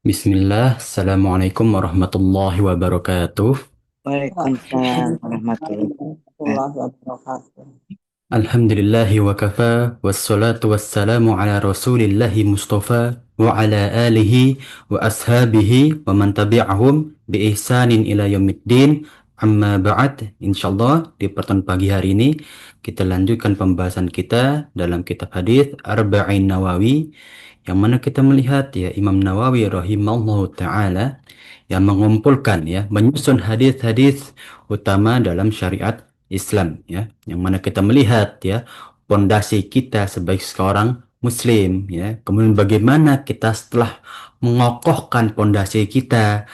Bismillah, Assalamualaikum warahmatullahi wabarakatuh. Waalaikumsalam warahmatullahi wabarakatuh. Alhamdulillahi wa kafa, wassalatu wassalamu ala rasulillahi mustafa, wa ala alihi wa ashabihi wa man tabi'ahum bi ihsanin ila yaumiddin. Amma ba'd, insyaallah di pertemuan pagi hari ini kita lanjutkan pembahasan kita dalam kitab hadis Arba'in Nawawi, yang mana kita melihat ya Imam Nawawi rahimahullahu taala yang mengumpulkan ya menyusun hadis-hadis utama dalam syariat Islam ya, yang mana kita melihat ya pondasi kita sebagai seorang muslim ya, kemudian bagaimana kita setelah mengokohkan pondasi kita,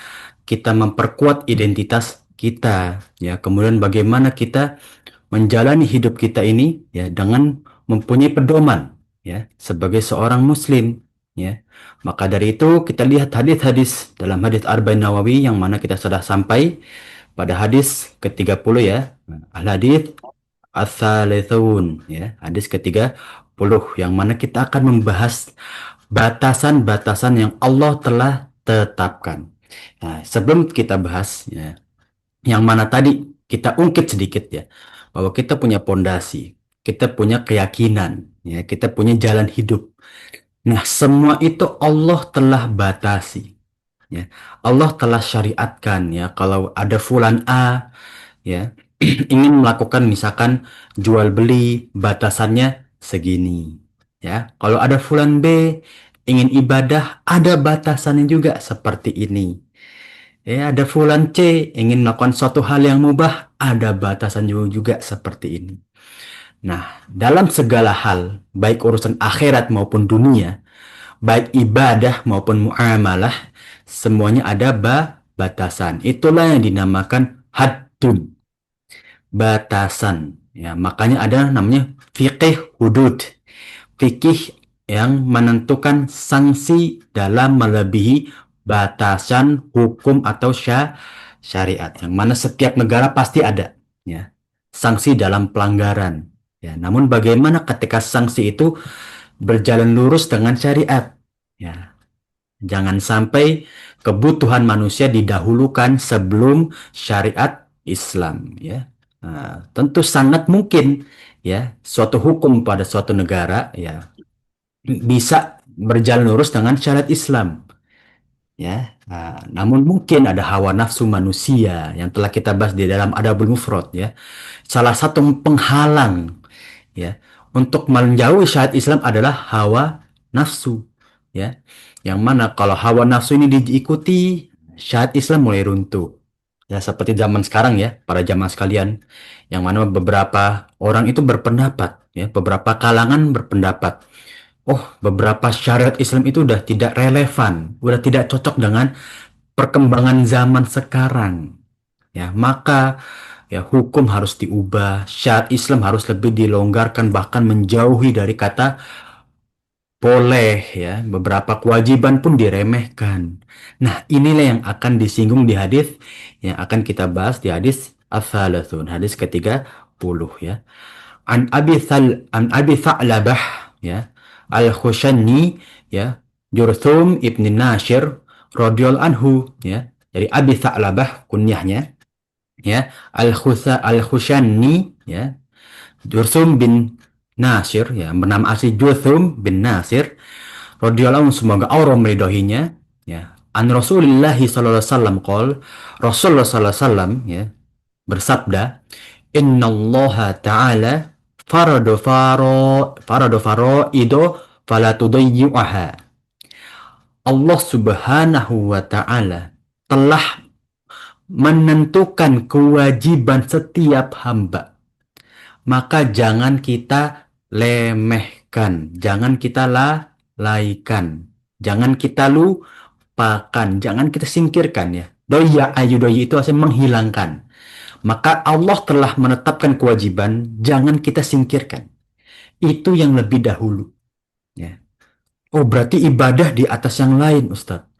kita memperkuat identitas kita ya, kemudian bagaimana kita menjalani hidup kita ini ya dengan mempunyai pedoman ya sebagai seorang muslim ya. Maka dari itu kita lihat hadis-hadis dalam hadis Arba'in Nawawi yang mana kita sudah sampai pada hadis ke-30 ya. Al-hadis Ats-Tsalitsun ya, hadis ke-30 yang mana kita akan membahas batasan-batasan yang Allah telah tetapkan. Nah, sebelum kita bahas ya, yang mana tadi kita ungkit sedikit ya, bahwa kita punya pondasi, kita punya keyakinan, ya, kita punya jalan hidup. Nah, semua itu Allah telah batasi, ya. Allah telah syariatkan ya, kalau ada fulan A ya ingin melakukan misalkan jual beli batasannya segini, ya. Kalau ada fulan B ingin ibadah ada batasannya juga seperti ini. Ya, ada fulan C ingin melakukan suatu hal yang mubah, ada batasan juga seperti ini. Nah, dalam segala hal, baik urusan akhirat maupun dunia, baik ibadah maupun muamalah, semuanya ada batasan. Itulah yang dinamakan haddun, batasan. Ya, makanya ada namanya fiqih hudud. Fikih yang menentukan sanksi dalam melebihi batasan hukum atau syariat, yang mana setiap negara pasti ada ya sanksi dalam pelanggaran ya, namun bagaimana ketika sanksi itu berjalan lurus dengan syariat ya, jangan sampai kebutuhan manusia didahulukan sebelum syariat Islam ya. Nah, tentu sangat mungkin ya suatu hukum pada suatu negara ya bisa berjalan lurus dengan syariat Islam ya. Nah, namun mungkin ada hawa nafsu manusia yang telah kita bahas di dalam Adabul Mufrad ya. Salah satu penghalang ya untuk menjauhi syariat Islam adalah hawa nafsu ya. Yang mana kalau hawa nafsu ini diikuti, syariat Islam mulai runtuh. Ya seperti zaman sekarang ya, para jamaah sekalian, yang mana beberapa orang itu berpendapat ya, beberapa kalangan berpendapat, oh, beberapa syariat Islam itu udah tidak relevan, udah tidak cocok dengan perkembangan zaman sekarang. Ya, maka ya hukum harus diubah, syariat Islam harus lebih dilonggarkan bahkan menjauhi dari kata boleh ya, beberapa kewajiban pun diremehkan. Nah, inilah yang akan disinggung di hadis yang akan kita bahas di hadis Ats-Tsalitsun, hadis ke-30 ya. An Abi Tha'labah ya Al-Khushani ya Jurthum ibn Nashir radhiyallahu anhu ya. Jadi Abi Tha'labah kunyahnya ya, Al-Khushani ya, Jurthum bin Nasir ya, bernama asli Jurthum bin Nasir radhiyallahu anhu, semoga Allah meridhoinya ya. An Rasulullah sallallahu alaihi wasallam qol, Rasulullah sallallahu alaihi wasallam ya bersabda, Innallaha ta'ala farado faraido fala tudayyu'aha. Allah Subhanahu wa taala telah menentukan kewajiban setiap hamba. Maka jangan kita lemehkan, jangan kita lalaikan, jangan kita lupakan, jangan kita singkirkan ya. Doya ayu doya itu artinya menghilangkan. Maka Allah telah menetapkan kewajiban, jangan kita singkirkan. Itu yang lebih dahulu. Ya. Oh, berarti ibadah di atas yang lain, Ustadz.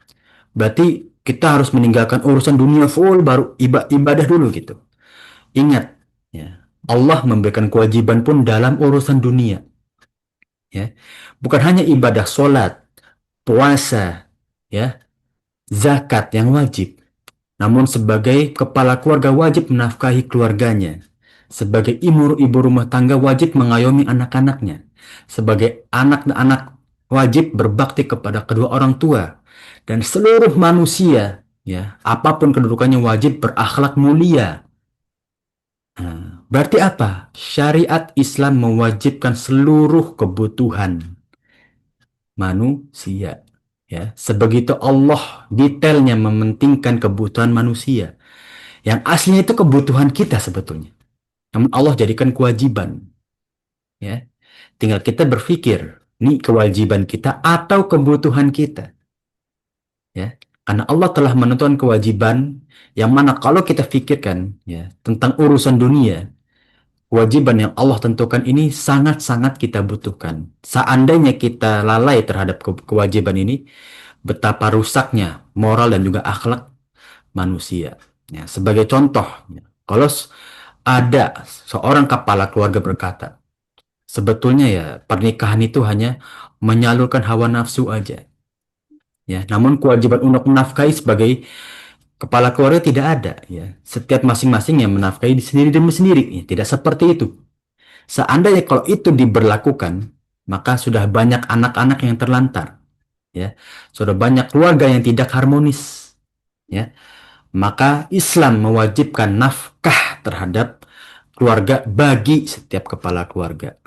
Berarti kita harus meninggalkan urusan dunia full, baru ibadah dulu gitu. Ingat, ya, Allah memberikan kewajiban pun dalam urusan dunia. Ya. Bukan hanya ibadah sholat, puasa, ya, zakat yang wajib. Namun sebagai kepala keluarga wajib menafkahi keluarganya. Sebagai ibu rumah tangga wajib mengayomi anak-anaknya. Sebagai anak-anak wajib berbakti kepada kedua orang tua. Dan seluruh manusia, ya, apapun kedudukannya wajib berakhlak mulia. Nah, berarti apa? Syariat Islam mewajibkan seluruh kebutuhan manusia. Ya, sebegitu Allah detailnya mementingkan kebutuhan manusia. Yang aslinya itu kebutuhan kita sebetulnya. Namun Allah jadikan kewajiban. Ya, tinggal kita berpikir, ini kewajiban kita atau kebutuhan kita. Ya, karena Allah telah menentukan kewajiban yang mana kalau kita pikirkan ya tentang urusan dunia, kewajiban yang Allah tentukan ini sangat-sangat kita butuhkan. Seandainya kita lalai terhadap kewajiban ini, betapa rusaknya moral dan juga akhlak manusia. Ya, sebagai contoh, ya, kalau ada seorang kepala keluarga berkata, sebetulnya ya pernikahan itu hanya menyalurkan hawa nafsu aja. Ya, namun kewajiban untuk menafkahi sebagai kepala keluarga tidak ada. Ya, setiap masing-masing yang menafkahi sendiri demi sendiri. Ya, tidak seperti itu. Seandainya kalau itu diberlakukan, maka sudah banyak anak-anak yang terlantar. Ya, sudah banyak keluarga yang tidak harmonis. Ya, maka Islam mewajibkan nafkah terhadap keluarga bagi setiap kepala keluarga.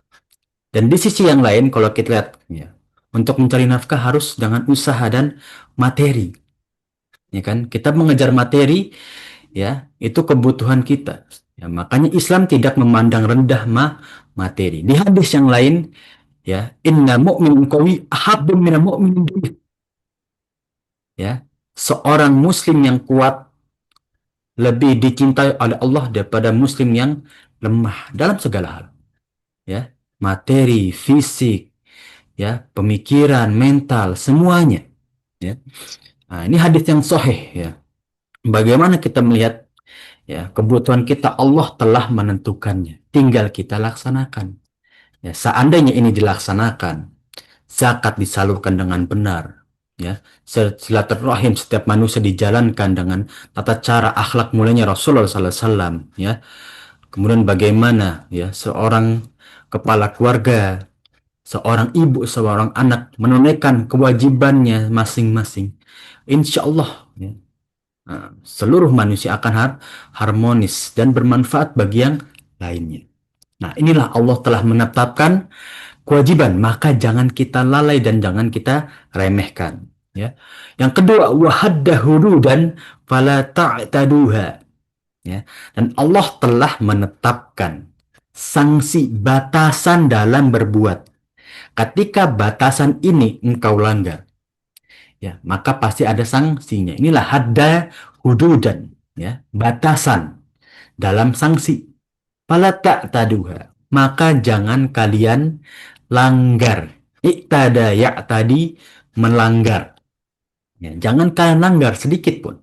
Dan di sisi yang lain, kalau kita lihat, ya, untuk mencari nafkah harus dengan usaha dan materi. Ya kan? Kita mengejar materi, ya, itu kebutuhan kita. Ya, makanya Islam tidak memandang rendah materi. Di hadis yang lain, ya, inna mu'min qawi ahabbun minal mu'min. Ya, seorang muslim yang kuat lebih dicintai oleh Allah daripada muslim yang lemah dalam segala hal. Ya, materi, fisik, ya, pemikiran, mental, semuanya. Ya. Nah, ini hadis yang sahih ya. Bagaimana kita melihat ya kebutuhan kita Allah telah menentukannya. Tinggal kita laksanakan. Ya, seandainya ini dilaksanakan, zakat disalurkan dengan benar, ya, silaturahim setiap manusia dijalankan dengan tata cara akhlak mulianya Rasulullah SAW, ya. Kemudian bagaimana ya seorang kepala keluarga, seorang ibu, seorang anak menunaikan kewajibannya masing-masing. Insya Allah ya, seluruh manusia akan harmonis dan bermanfaat bagi yang lainnya. Nah, inilah Allah telah menetapkan kewajiban, maka jangan kita lalai dan jangan kita remehkan. Ya. Yang kedua, wahadda hududan fala ta'taduha. Ya. Dan Allah telah menetapkan sanksi batasan dalam berbuat. Ketika batasan ini engkau langgar, ya, maka pasti ada sanksinya. Inilah hadda hududan, ya, batasan dalam sanksi. Fala ta'taduha. Maka jangan kalian langgar. Iktada ya tadi melanggar. Ya, jangan kalian langgar sedikit pun.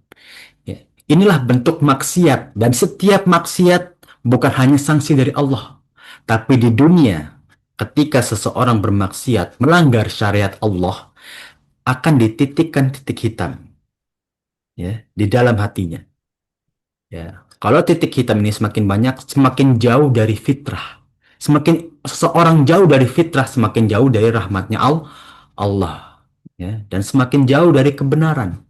Ya, inilah bentuk maksiat dan setiap maksiat bukan hanya sanksi dari Allah, tapi di dunia ketika seseorang bermaksiat melanggar syariat Allah akan dititikkan titik hitam ya di dalam hatinya. Ya, kalau titik hitam ini semakin banyak, semakin jauh dari fitrah. Semakin seseorang jauh dari fitrah, semakin jauh dari rahmatnya Allah. Ya, dan semakin jauh dari kebenaran.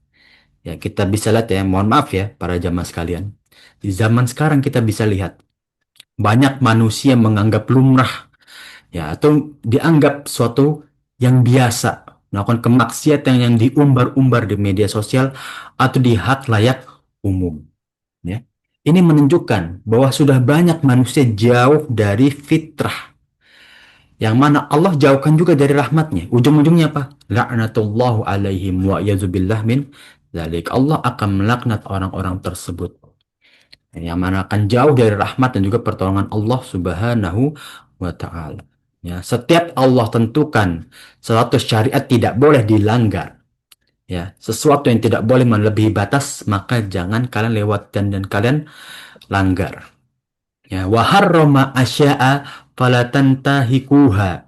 Ya, kita bisa lihat ya, mohon maaf ya para jamaah sekalian. Di zaman sekarang kita bisa lihat banyak manusia menganggap lumrah ya atau dianggap suatu yang biasa melakukan kemaksiatan yang diumbar-umbar di media sosial atau di hak layak umum. Ya. Ini menunjukkan bahwa sudah banyak manusia jauh dari fitrah. Yang mana Allah jauhkan juga dari rahmatnya. Ujung-ujungnya apa? La'natullahu alaihim wa yazubillah min dzalik. Allah akan melaknat orang-orang tersebut. Yang mana akan jauh dari rahmat dan juga pertolongan Allah subhanahu wa ta'ala. Ya, setiap Allah tentukan suatu syariat tidak boleh dilanggar. Ya, sesuatu yang tidak boleh melebihi batas, maka jangan kalian lewatkan dan kalian langgar. Ya, wa harrama asya'a fala tantahikuha.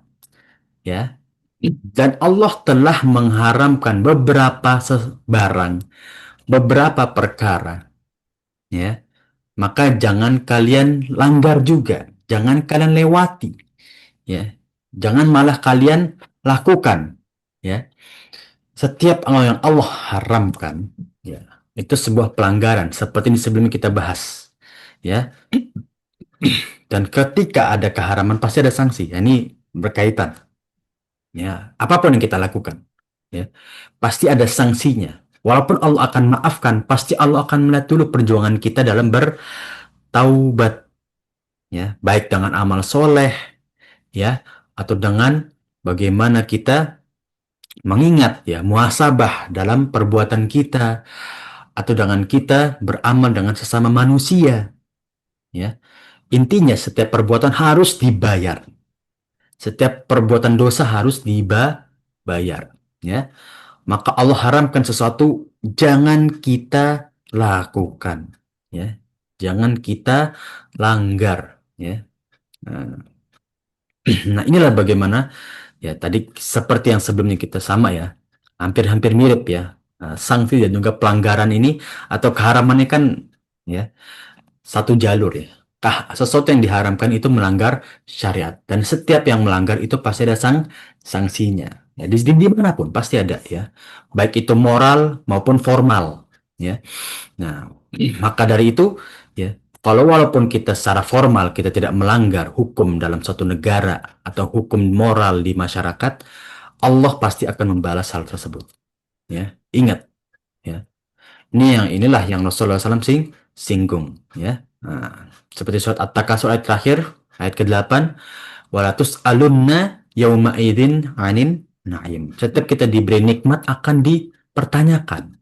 Ya. Dan Allah telah mengharamkan beberapa barang, beberapa perkara, ya. Maka jangan kalian langgar juga, jangan kalian lewati, ya. Jangan malah kalian lakukan, ya. Setiap yang Allah haramkan, ya, itu sebuah pelanggaran seperti yang sebelumnya kita bahas, ya. Dan ketika ada keharaman pasti ada sanksi. Ya, ini berkaitan. Ya, apapun yang kita lakukan, ya, pasti ada sanksinya. Walaupun Allah akan maafkan, pasti Allah akan melihat dulu perjuangan kita dalam bertaubat, ya, baik dengan amal soleh, ya, atau dengan bagaimana kita mengingat, ya, muhasabah dalam perbuatan kita, atau dengan kita beramal dengan sesama manusia, ya. Intinya setiap perbuatan harus dibayar. Setiap perbuatan dosa harus dibayar, ya. Maka Allah haramkan sesuatu jangan kita lakukan, ya. Jangan kita langgar, ya. Nah, nah, inilah bagaimana, ya, tadi seperti yang sebelumnya kita sama, ya. Hampir-hampir mirip, ya. Sanksi dan juga pelanggaran ini atau keharamannya kan, ya, satu jalur, ya. Sesuatu yang diharamkan itu melanggar syariat dan setiap yang melanggar itu pasti ada sanksinya. Ya, di manapun pasti ada, ya. Baik itu moral maupun formal, ya. Nah, maka dari itu, ya, kalau walaupun kita secara formal kita tidak melanggar hukum dalam suatu negara atau hukum moral di masyarakat, Allah pasti akan membalas hal tersebut, ya. Ingat, ya. Inilah yang Rasulullah SAW singgung, ya. Nah, seperti surat At-Takasur ayat terakhir, ayat ke-8, walatus alunna yauma idzin anin na'im. Setiap kita diberi nikmat akan dipertanyakan.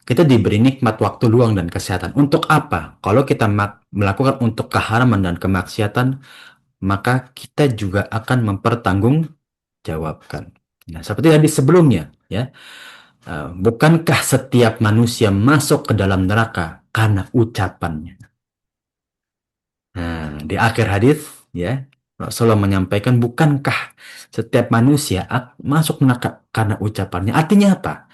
Kita diberi nikmat waktu luang dan kesehatan. Untuk apa? Kalau kita melakukan untuk keharaman dan kemaksiatan, maka kita juga akan mempertanggungjawabkan. Nah, seperti tadi sebelumnya, ya. Bukankah setiap manusia masuk ke dalam neraka karena ucapannya? Nah, di akhir hadis, ya, Rasulullah menyampaikan, bukankah setiap manusia masuk neraka karena ucapannya? Artinya apa?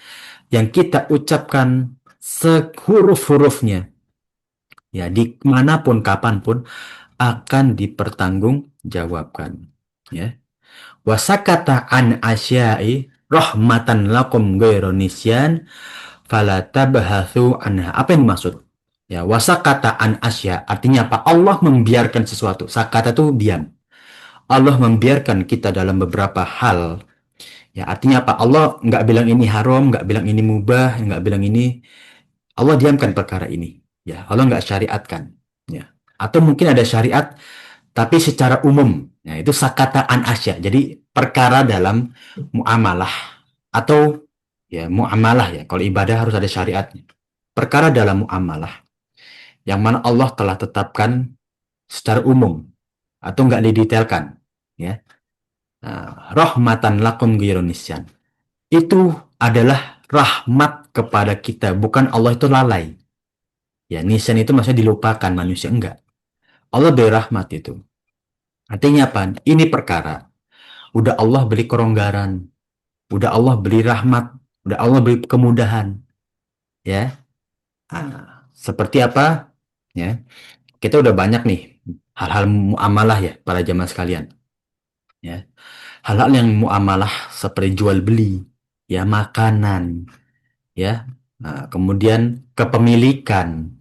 Yang kita ucapkan sehuruf-hurufnya, ya, dimanapun, kapanpun, akan dipertanggungjawabkan. Ya. Wasakata an asyai rahmatan lakum ghairu nisyan fala tabhatsu anha. Apa yang dimaksud? Ya, wasakata an asya artinya apa? Allah membiarkan sesuatu. Sakata itu diam. Allah membiarkan kita dalam beberapa hal. Ya, artinya apa? Allah nggak bilang ini haram, nggak bilang ini mubah, nggak bilang ini. Allah diamkan perkara ini. Ya, Allah nggak syariatkan. Ya. Atau mungkin ada syariat, tapi secara umum. Ya, itu sakata an asya. Jadi perkara dalam muamalah atau, ya, muamalah, ya. Kalau ibadah harus ada syariatnya. Perkara dalam muamalah yang mana Allah telah tetapkan secara umum atau nggak didetailkan, ya. Nah, rahmatan lakum ghairu nisyan. Itu adalah rahmat kepada kita, bukan Allah itu lalai. Ya, nisyan itu maksudnya dilupakan manusia, enggak. Allah beri rahmat itu. Artinya apa? Ini perkara. Udah Allah beri kelonggaran, udah Allah beri rahmat, udah Allah beri kemudahan, ya. Seperti apa? Ya, kita udah banyak nih hal-hal muamalah, ya, para jamaah sekalian. Ya, hal-hal yang muamalah seperti jual beli, ya, makanan, ya, kemudian kepemilikan,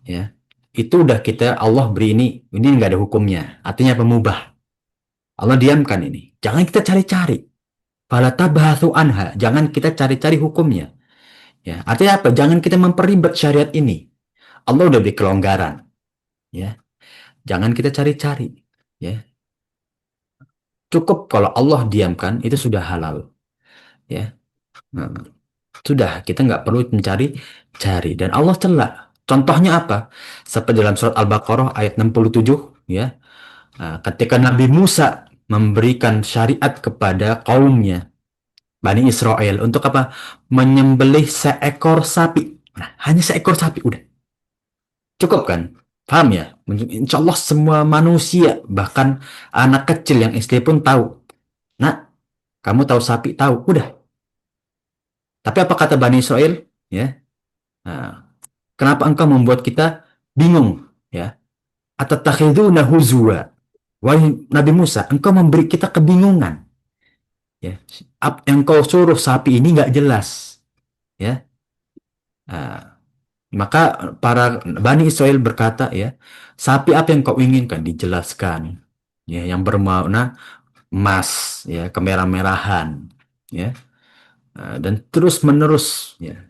ya, itu udah kita Allah beri ini nggak ada hukumnya, artinya pemubah. Allah diamkan ini, jangan kita cari-cari. Fala tabahatsu anha, jangan kita cari-cari hukumnya. Ya, artinya apa? Jangan kita memperibet syariat ini. Allah udah beri kelonggaran, ya. Jangan kita cari-cari, ya. Cukup kalau Allah diamkan itu sudah halal, ya. Nah, sudah, kita nggak perlu mencari-cari dan Allah celak. Contohnya apa? Seperti dalam surat Al-Baqarah ayat 67, ya. Ketika Nabi Musa memberikan syariat kepada kaumnya Bani Israel untuk apa? Menyembelih seekor sapi. Nah, hanya seekor sapi, udah. Cukup kan? Paham ya? Insya Allah semua manusia, bahkan anak kecil yang SD pun tahu. Nah, Kamu tahu sapi? Tahu. Udah. Tapi apa kata Bani Israel? Ya. Nah, kenapa engkau membuat kita bingung? Ya. Atatakhiduna huzwa. Wahai Nabi Musa, engkau memberi kita kebingungan. Ya. Yang kau suruh sapi ini nggak jelas. Ya. Nah, maka para Bani Israel berkata, ya, sapi apa yang kau inginkan? Dijelaskan. Ya, yang bermakna emas, ya, kemerah-merahan. Ya. Dan terus menerus, ya,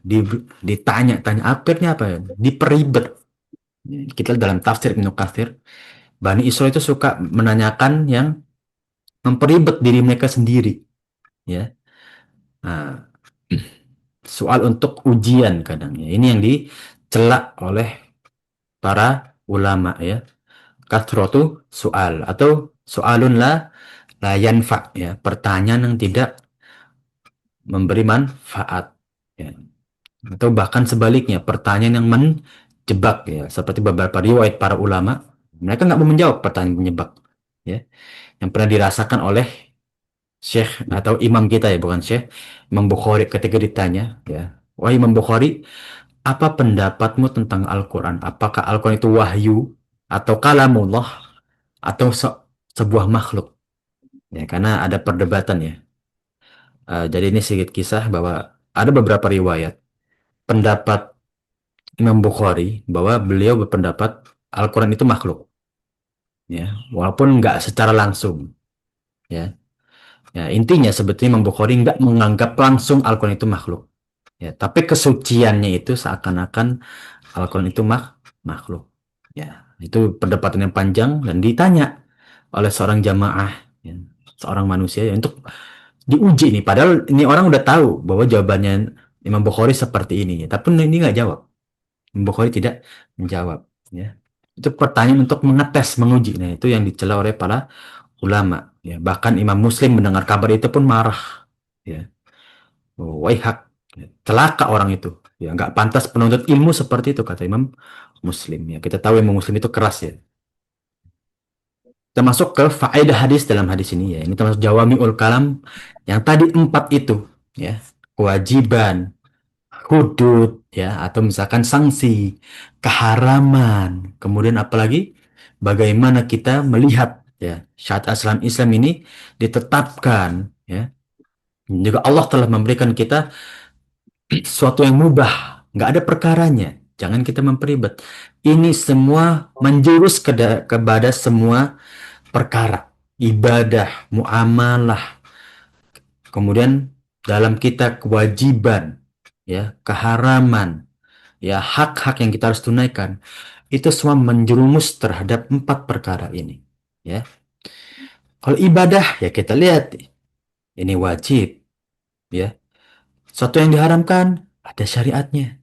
ditanya-tanya, akhirnya apa ya? Diperibet. Kita dalam tafsir Ibnu Katsir, Bani Israel itu suka menanyakan yang memperibet diri mereka sendiri, ya. Nah, soal untuk ujian kadangnya. Ini yang dicela oleh para ulama, ya. Kathrotu soal atau soalun la yanfa, ya. Pertanyaan yang tidak memberi manfaat, ya. Atau bahkan sebaliknya, pertanyaan yang menjebak, ya. Seperti beberapa riwayat para ulama, mereka nggak mau menjawab pertanyaan menjebak, ya. Yang pernah dirasakan oleh Syekh atau imam kita, ya, bukan Syekh, Imam Bukhari ketika ditanya, ya, wahai Imam Bukhari, apa pendapatmu tentang Al-Quran? Apakah Al-Quran itu wahyu atau kalamullah atau sebuah makhluk? Ya, karena ada perdebatan, ya. Jadi ini sedikit kisah bahwa ada beberapa riwayat pendapat Imam Bukhari bahwa beliau berpendapat Al-Quran itu makhluk, ya, walaupun nggak secara langsung, ya. Ya, intinya sebetulnya Imam Bukhari nggak menganggap langsung Al-Quran itu makhluk. Ya, tapi kesuciannya itu seakan-akan Al-Quran itu makhluk. Ya, itu perdebatan yang panjang dan ditanya oleh seorang jamaah, ya, seorang manusia, ya, untuk diuji nih. Padahal ini orang udah tahu bahwa jawabannya Imam Bukhari seperti ini, ya, tapi ini nggak jawab. Imam Bukhari tidak menjawab. Ya, itu pertanyaan untuk mengetes, menguji. Nah, itu yang dicela oleh para ulama. Ya, bahkan Imam Muslim mendengar kabar itu pun marah. Ya, waihak, celaka orang itu, ya, nggak pantas penuntut ilmu seperti itu, kata Imam Muslim. Ya, kita tahu Imam Muslim itu keras, ya. Kita masuk ke faedah hadis dalam hadis ini, ya. Ini termasuk jawami'ul kalam yang tadi empat itu, ya. Kewajiban, hudud, ya, atau misalkan sanksi, keharaman, kemudian apalagi bagaimana kita melihat, ya, syariat Islam ini ditetapkan, ya. Juga Allah telah memberikan kita sesuatu yang mubah, nggak ada perkaranya. Jangan kita memperibet. Ini semua menjurus kepada semua perkara, ibadah, muamalah, kemudian dalam kita kewajiban, ya, keharaman, ya, hak-hak yang kita harus tunaikan. Itu semua menjerumus terhadap empat perkara ini, ya. Kalau ibadah, ya, kita lihat ini wajib, ya. Sesuatu yang diharamkan ada syariatnya.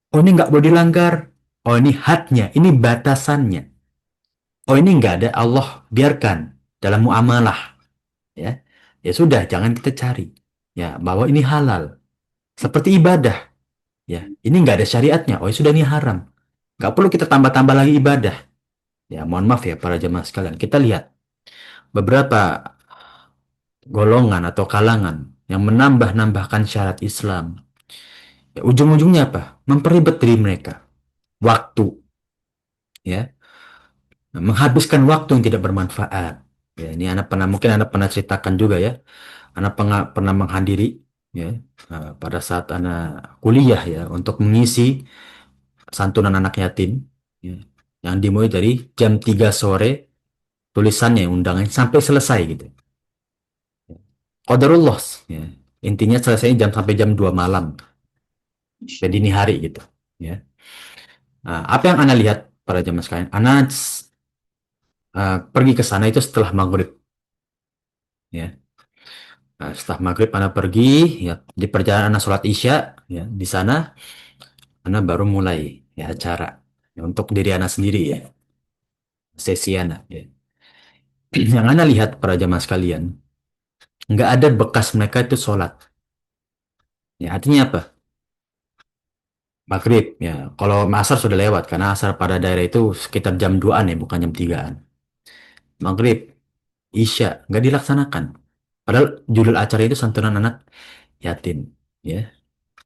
Oh, ini nggak boleh dilanggar. Oh, ini hadnya, ini batasannya. Oh, ini nggak ada, Allah biarkan dalam muamalah. Ya, ya sudah, jangan kita cari. Ya, bahwa ini halal. Seperti ibadah. Ya, ini nggak ada syariatnya. Oh, ya sudah, ini haram. Nggak perlu kita tambah-tambah lagi ibadah. Ya, mohon maaf, ya, para jemaah sekalian. Kita lihat beberapa golongan atau kalangan yang menambah-nambahkan syarat Islam. Ya, ujung-ujungnya apa? Memperibet diri mereka. Waktu, ya. Menghabiskan waktu yang tidak bermanfaat. Ya, ini anak pernah, mungkin anak pernah ceritakan juga, ya. Anak pernah menghadiri, ya, pada saat anak kuliah, ya, untuk mengisi santunan anak yatim, ya, yang dimulai dari jam 3 sore tulisannya, undangan sampai selesai gitu. Qadarullah, ya. Intinya selesainya sampai jam 2 malam, dan dini hari gitu, ya. Nah, apa yang Anda lihat para jemaah sekalian? Anda pergi ke sana itu setelah maghrib, ya. Nah, setelah maghrib Anda pergi, ya, di perjalanan Anda sholat Isya, ya, di sana Anda baru mulai, ya, acara, ya, untuk diri Anda sendiri, ya, sesi Anda, ya. Yang Anda lihat para jamaah sekalian, nggak ada bekas mereka itu sholat. Ya, artinya apa? Maghrib, ya. Kalau asar sudah lewat, karena asar pada daerah itu sekitar jam 2-an, ya, bukan jam 3-an. Maghrib, Isya, nggak dilaksanakan. Padahal judul acara itu santunan anak yatim, ya.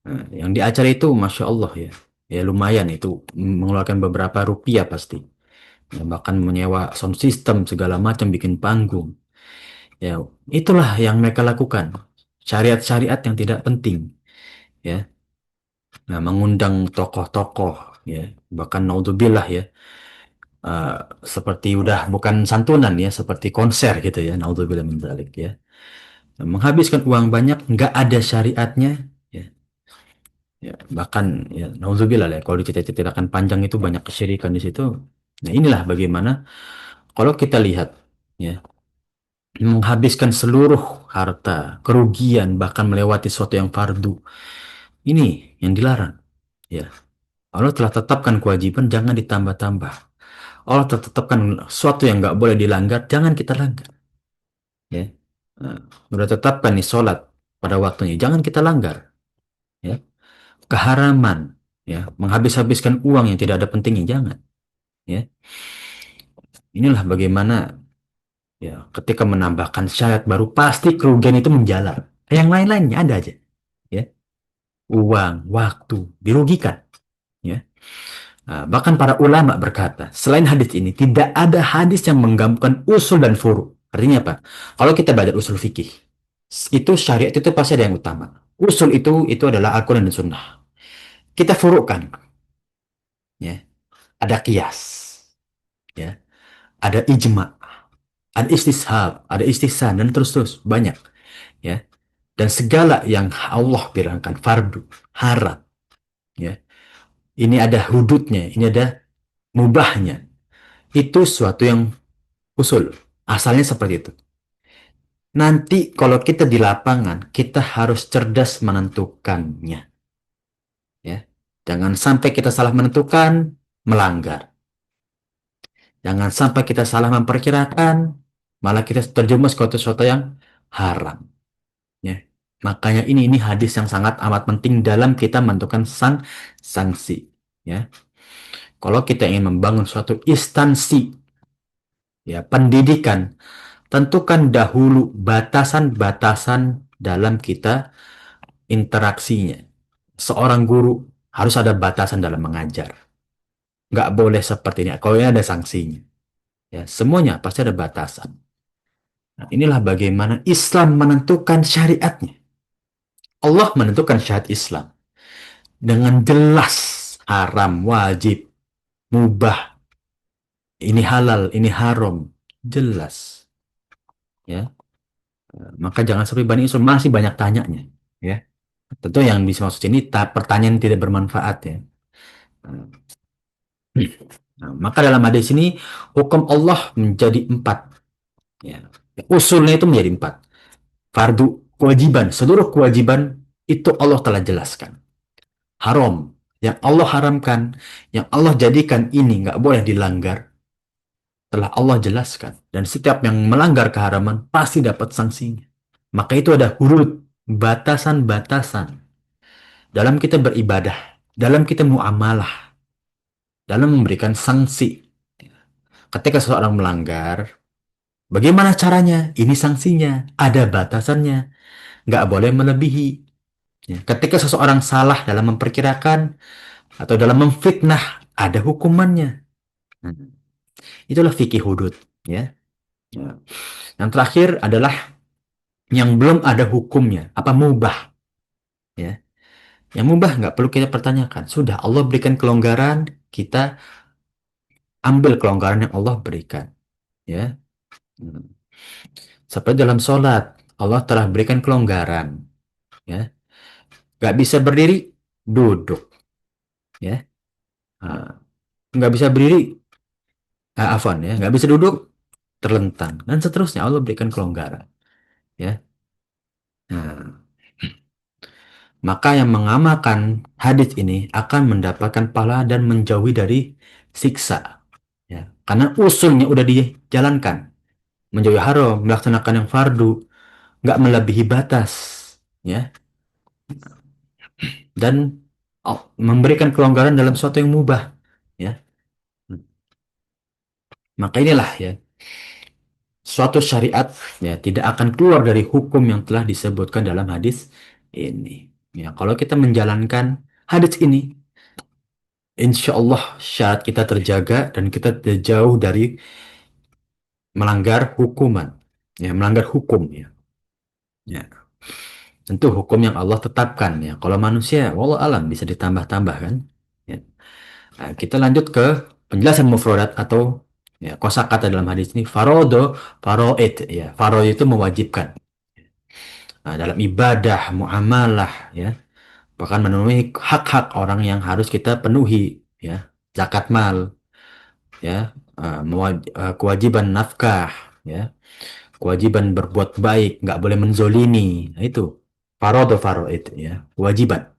Nah, yang di acara itu, masya Allah ya, ya lumayan itu mengeluarkan beberapa rupiah pasti. Ya, bahkan menyewa sound system segala macam, bikin panggung. Ya, itulah yang mereka lakukan. Syariat-syariat yang tidak penting, ya. Nah, mengundang tokoh-tokoh, ya, bahkan naudzubillah ya, eh, seperti udah bukan santunan ya, seperti konser gitu ya, naudzubillah min dzalik ya. Menghabiskan uang banyak, nggak ada syariatnya, ya. Ya, bahkan ya naudzubillah ya, kalau diceritakan panjang itu banyak kesyirikan di situ. Nah, inilah bagaimana kalau kita lihat ya, menghabiskan seluruh harta, kerugian, bahkan melewati sesuatu yang fardu. Ini yang dilarang. Ya, Allah telah tetapkan kewajiban, jangan ditambah-tambah. Allah telah tetapkan sesuatu yang nggak boleh dilanggar, jangan kita langgar. Ya, Nah, udah tetapkan nih sholat pada waktunya, jangan kita langgar. Ya, keharaman, ya, menghabis-habiskan uang yang tidak ada pentingnya, jangan. Ya, inilah bagaimana ya ketika menambahkan syarat baru pasti kerugian itu menjalar. Yang lain-lainnya ada aja. Ya, uang, waktu dirugikan. Ya. Nah, bahkan para ulama berkata, selain hadis ini, tidak ada hadis yang menggabungkan usul dan furu. Artinya apa? Kalau kita belajar usul fikih, itu syariat itu pasti ada yang utama. Usul itu adalah Al-Quran dan Sunnah. Kita furukan, ya. Ada kias, ya. Ada ijma, ada istishab, ada istihsan, dan terus-terus. Banyak, ya. Dan segala yang Allah bilangkan fardu, haram, ya. Ini ada hududnya, ini ada mubahnya. Itu suatu yang usul. Asalnya seperti itu. Nanti kalau kita di lapangan, kita harus cerdas menentukannya. Ya. Jangan sampai kita salah menentukan, melanggar. Jangan sampai kita salah memperkirakan, malah kita terjerumus ke sesuatu yang haram. Ya. Makanya ini hadis yang sangat amat penting dalam kita menentukan sanksi. Ya. Kalau kita ingin membangun suatu instansi, ya, pendidikan, tentukan dahulu batasan-batasan dalam kita interaksinya. Seorang guru harus ada batasan dalam mengajar. Nggak boleh seperti ini. Kalau ini ada sanksinya. Ya, semuanya pasti ada batasan. Nah, inilah bagaimana Islam menentukan syariatnya. Allah menentukan syariat Islam dengan jelas, haram, wajib, mubah, ini halal, ini haram, jelas. Ya, maka jangan seperti Bani Israil masih banyak tanyanya. Ya, tentu yang dimaksud ini pertanyaan tidak bermanfaat ya. Nah, maka dalam hadis ini hukum Allah menjadi empat. Ya. Usulnya itu menjadi empat. Fardu, kewajiban, seluruh kewajiban itu Allah telah jelaskan. Haram, yang Allah haramkan, yang Allah jadikan ini nggak boleh dilanggar, telah Allah jelaskan. Dan setiap yang melanggar keharaman pasti dapat sanksinya. Maka itu ada huruf, batasan-batasan dalam kita beribadah, dalam kita muamalah, dalam memberikan sanksi. Ketika seseorang melanggar, bagaimana caranya? Ini sanksinya, ada batasannya, nggak boleh melebihi. Ya, ketika seseorang salah dalam memperkirakan atau dalam memfitnah, ada hukumannya. Hmm. Itulah fikih hudud. Ya. Ya. Yang terakhir adalah yang belum ada hukumnya, apa mubah. Ya. Yang mubah nggak perlu kita pertanyakan. Sudah Allah berikan kelonggaran, kita ambil kelonggaran yang Allah berikan. Ya. Hmm. Seperti dalam sholat, Allah telah berikan kelonggaran. Ya. Nggak bisa berdiri, duduk. Ya. Nah, nggak bisa berdiri, afwan ya, nggak bisa duduk, terlentang, dan seterusnya. Allah berikan kelonggaran. Ya. Nah, maka yang mengamalkan hadis ini akan mendapatkan pahala dan menjauhi dari siksa. Ya. Karena usulnya udah dijalankan. Menjauhi haram, melaksanakan yang fardu, nggak melebihi batas. Ya. Dan memberikan kelonggaran dalam sesuatu yang mubah. Ya. Maka inilah ya, suatu syariat ya tidak akan keluar dari hukum yang telah disebutkan dalam hadis ini. Ya, kalau kita menjalankan hadis ini, insya Allah syarat kita terjaga dan kita jauh dari melanggar hukuman, ya melanggar hukum ya. Ya, tentu hukum yang Allah tetapkan ya. Kalau manusia, wallah alam bisa ditambah-tambah kan. Ya. Nah, kita lanjut ke penjelasan mufradat atau ya, kosakata dalam hadis ini. Farodo, faroid ya. Faroid itu mewajibkan. Nah, dalam ibadah, muamalah ya, bahkan memenuhi hak-hak orang yang harus kita penuhi ya. Zakat mal ya, kewajiban nafkah ya, kewajiban berbuat baik, nggak boleh menzolimi. Nah, itu farodo faroid ya, kewajiban.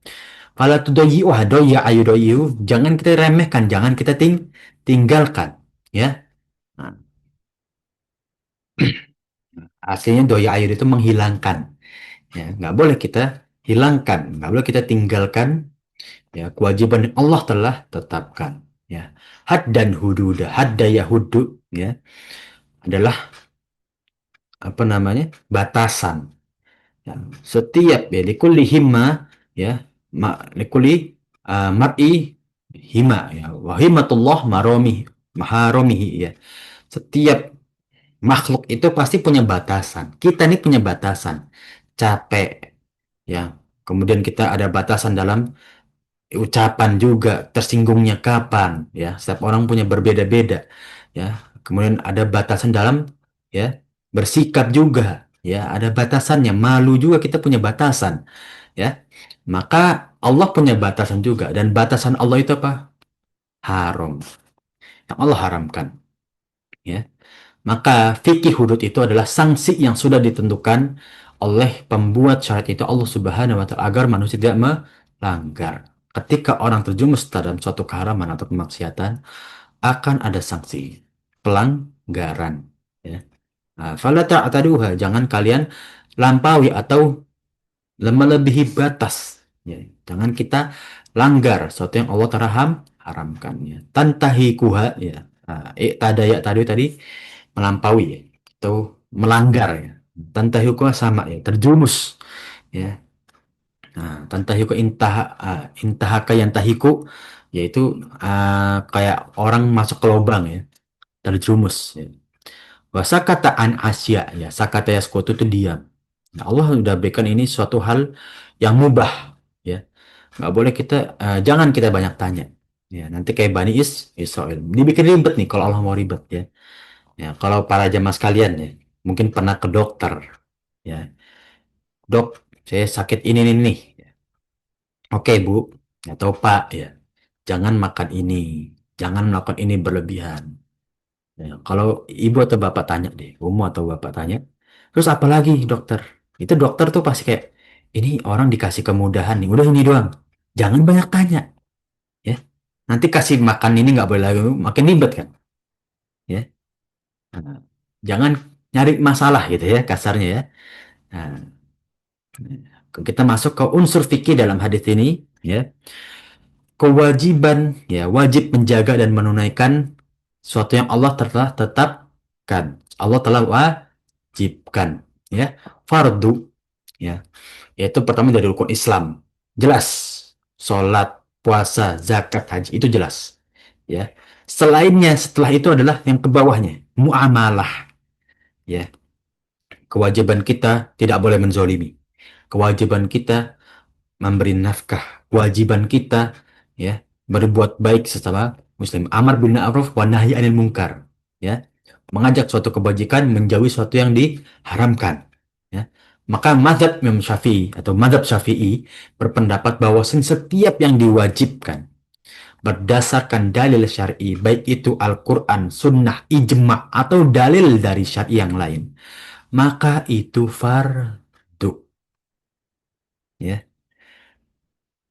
Fala tudayyi'uha doyya ayu doyyu, jangan kita remehkan, jangan kita tinggalkan ya. Nah, aslinya doya ayu itu menghilangkan ya, nggak boleh kita hilangkan, nggak boleh kita tinggalkan ya kewajiban yang Allah telah tetapkan ya. Had dan hududa, had daya hudud ya adalah apa namanya, batasan ya. Setiap ya likulli himma ya, likulli mar'i hima ya, wahimatullah maromi maharomihi ya. Setiap makhluk itu pasti punya batasan. Kita ini punya batasan. Capek ya, kemudian kita ada batasan dalam ucapan juga, tersinggungnya kapan ya, setiap orang punya berbeda-beda ya. Kemudian ada batasan dalam ya bersikap juga ya, ada batasannya. Malu juga kita punya batasan ya. Maka Allah punya batasan juga, dan batasan Allah itu apa? Haram, yang Allah haramkan ya. Maka fikih hudud itu adalah sanksi yang sudah ditentukan oleh pembuat syariat itu, Allah Subhanahu wa taala, agar manusia tidak melanggar. Ketika orang terjumus dalam suatu keharaman atau kemaksiatan, akan ada sanksi pelanggaran ya. Nah, fala ta'taduha, jangan kalian lampaui atau melebihi batas ya. Jangan kita langgar sesuatu yang Allah Ta'ala haramkan ya. Tantahi kuha ya. Nah, tadaya tadi melampaui ya, atau melanggar ya. Tantahi kuha sama ya, terjumus ya. Nah, tantahi ku intahaka yang tahiku, yaitu kayak orang masuk ke lubang ya, terjumus ya. Wasakata an asya ya, sakata yaskutu itu diam. Nah, Allah sudah berikan ini suatu hal yang mubah ya. Nggak boleh kita, jangan kita banyak tanya. Ya, nanti kayak Bani Israel. Dibikin ribet nih kalau Allah mau ribet ya. Ya, kalau para jamaah sekalian ya, mungkin pernah ke dokter ya. Dok, saya sakit ini nih. Oke, Bu, atau Pak ya. Jangan makan ini. Jangan melakukan ini berlebihan. Ya, kalau ibu atau bapak tanya deh, umu atau bapak tanya, terus apa lagi dokter? Itu dokter tuh pasti kayak, ini orang dikasih kemudahan nih, udah ini doang. Jangan banyak tanya, ya. Nanti kasih makan ini nggak boleh lagi, makin ribet kan, ya. Nah, jangan nyari masalah gitu ya, kasarnya ya. Nah, kita masuk ke unsur fikih dalam hadis ini, ya. Kewajiban, ya, wajib menjaga dan menunaikan suatu yang Allah telah tetapkan. Allah telah wajibkan, ya. Fardu, ya. Yaitu pertama dari rukun Islam. Jelas. Sholat, puasa, zakat, haji, itu jelas. Ya. Selainnya setelah itu adalah yang ke bawahnya. Muamalah. Ya. Kewajiban kita tidak boleh menzolimi. Kewajiban kita memberi nafkah. Kewajiban kita ya berbuat baik sesama muslim. Amar bin ma'ruf wa nahi anil munkar. Ya. Mengajak suatu kebajikan, menjauhi suatu yang diharamkan. Ya. Maka mazhab Imam Syafi'i atau mazhab Syafi'i berpendapat bahwa setiap yang diwajibkan berdasarkan dalil syar'i, baik itu Al-Quran, Sunnah, Ijma, atau dalil dari syar'i yang lain, maka itu fardu. Ya,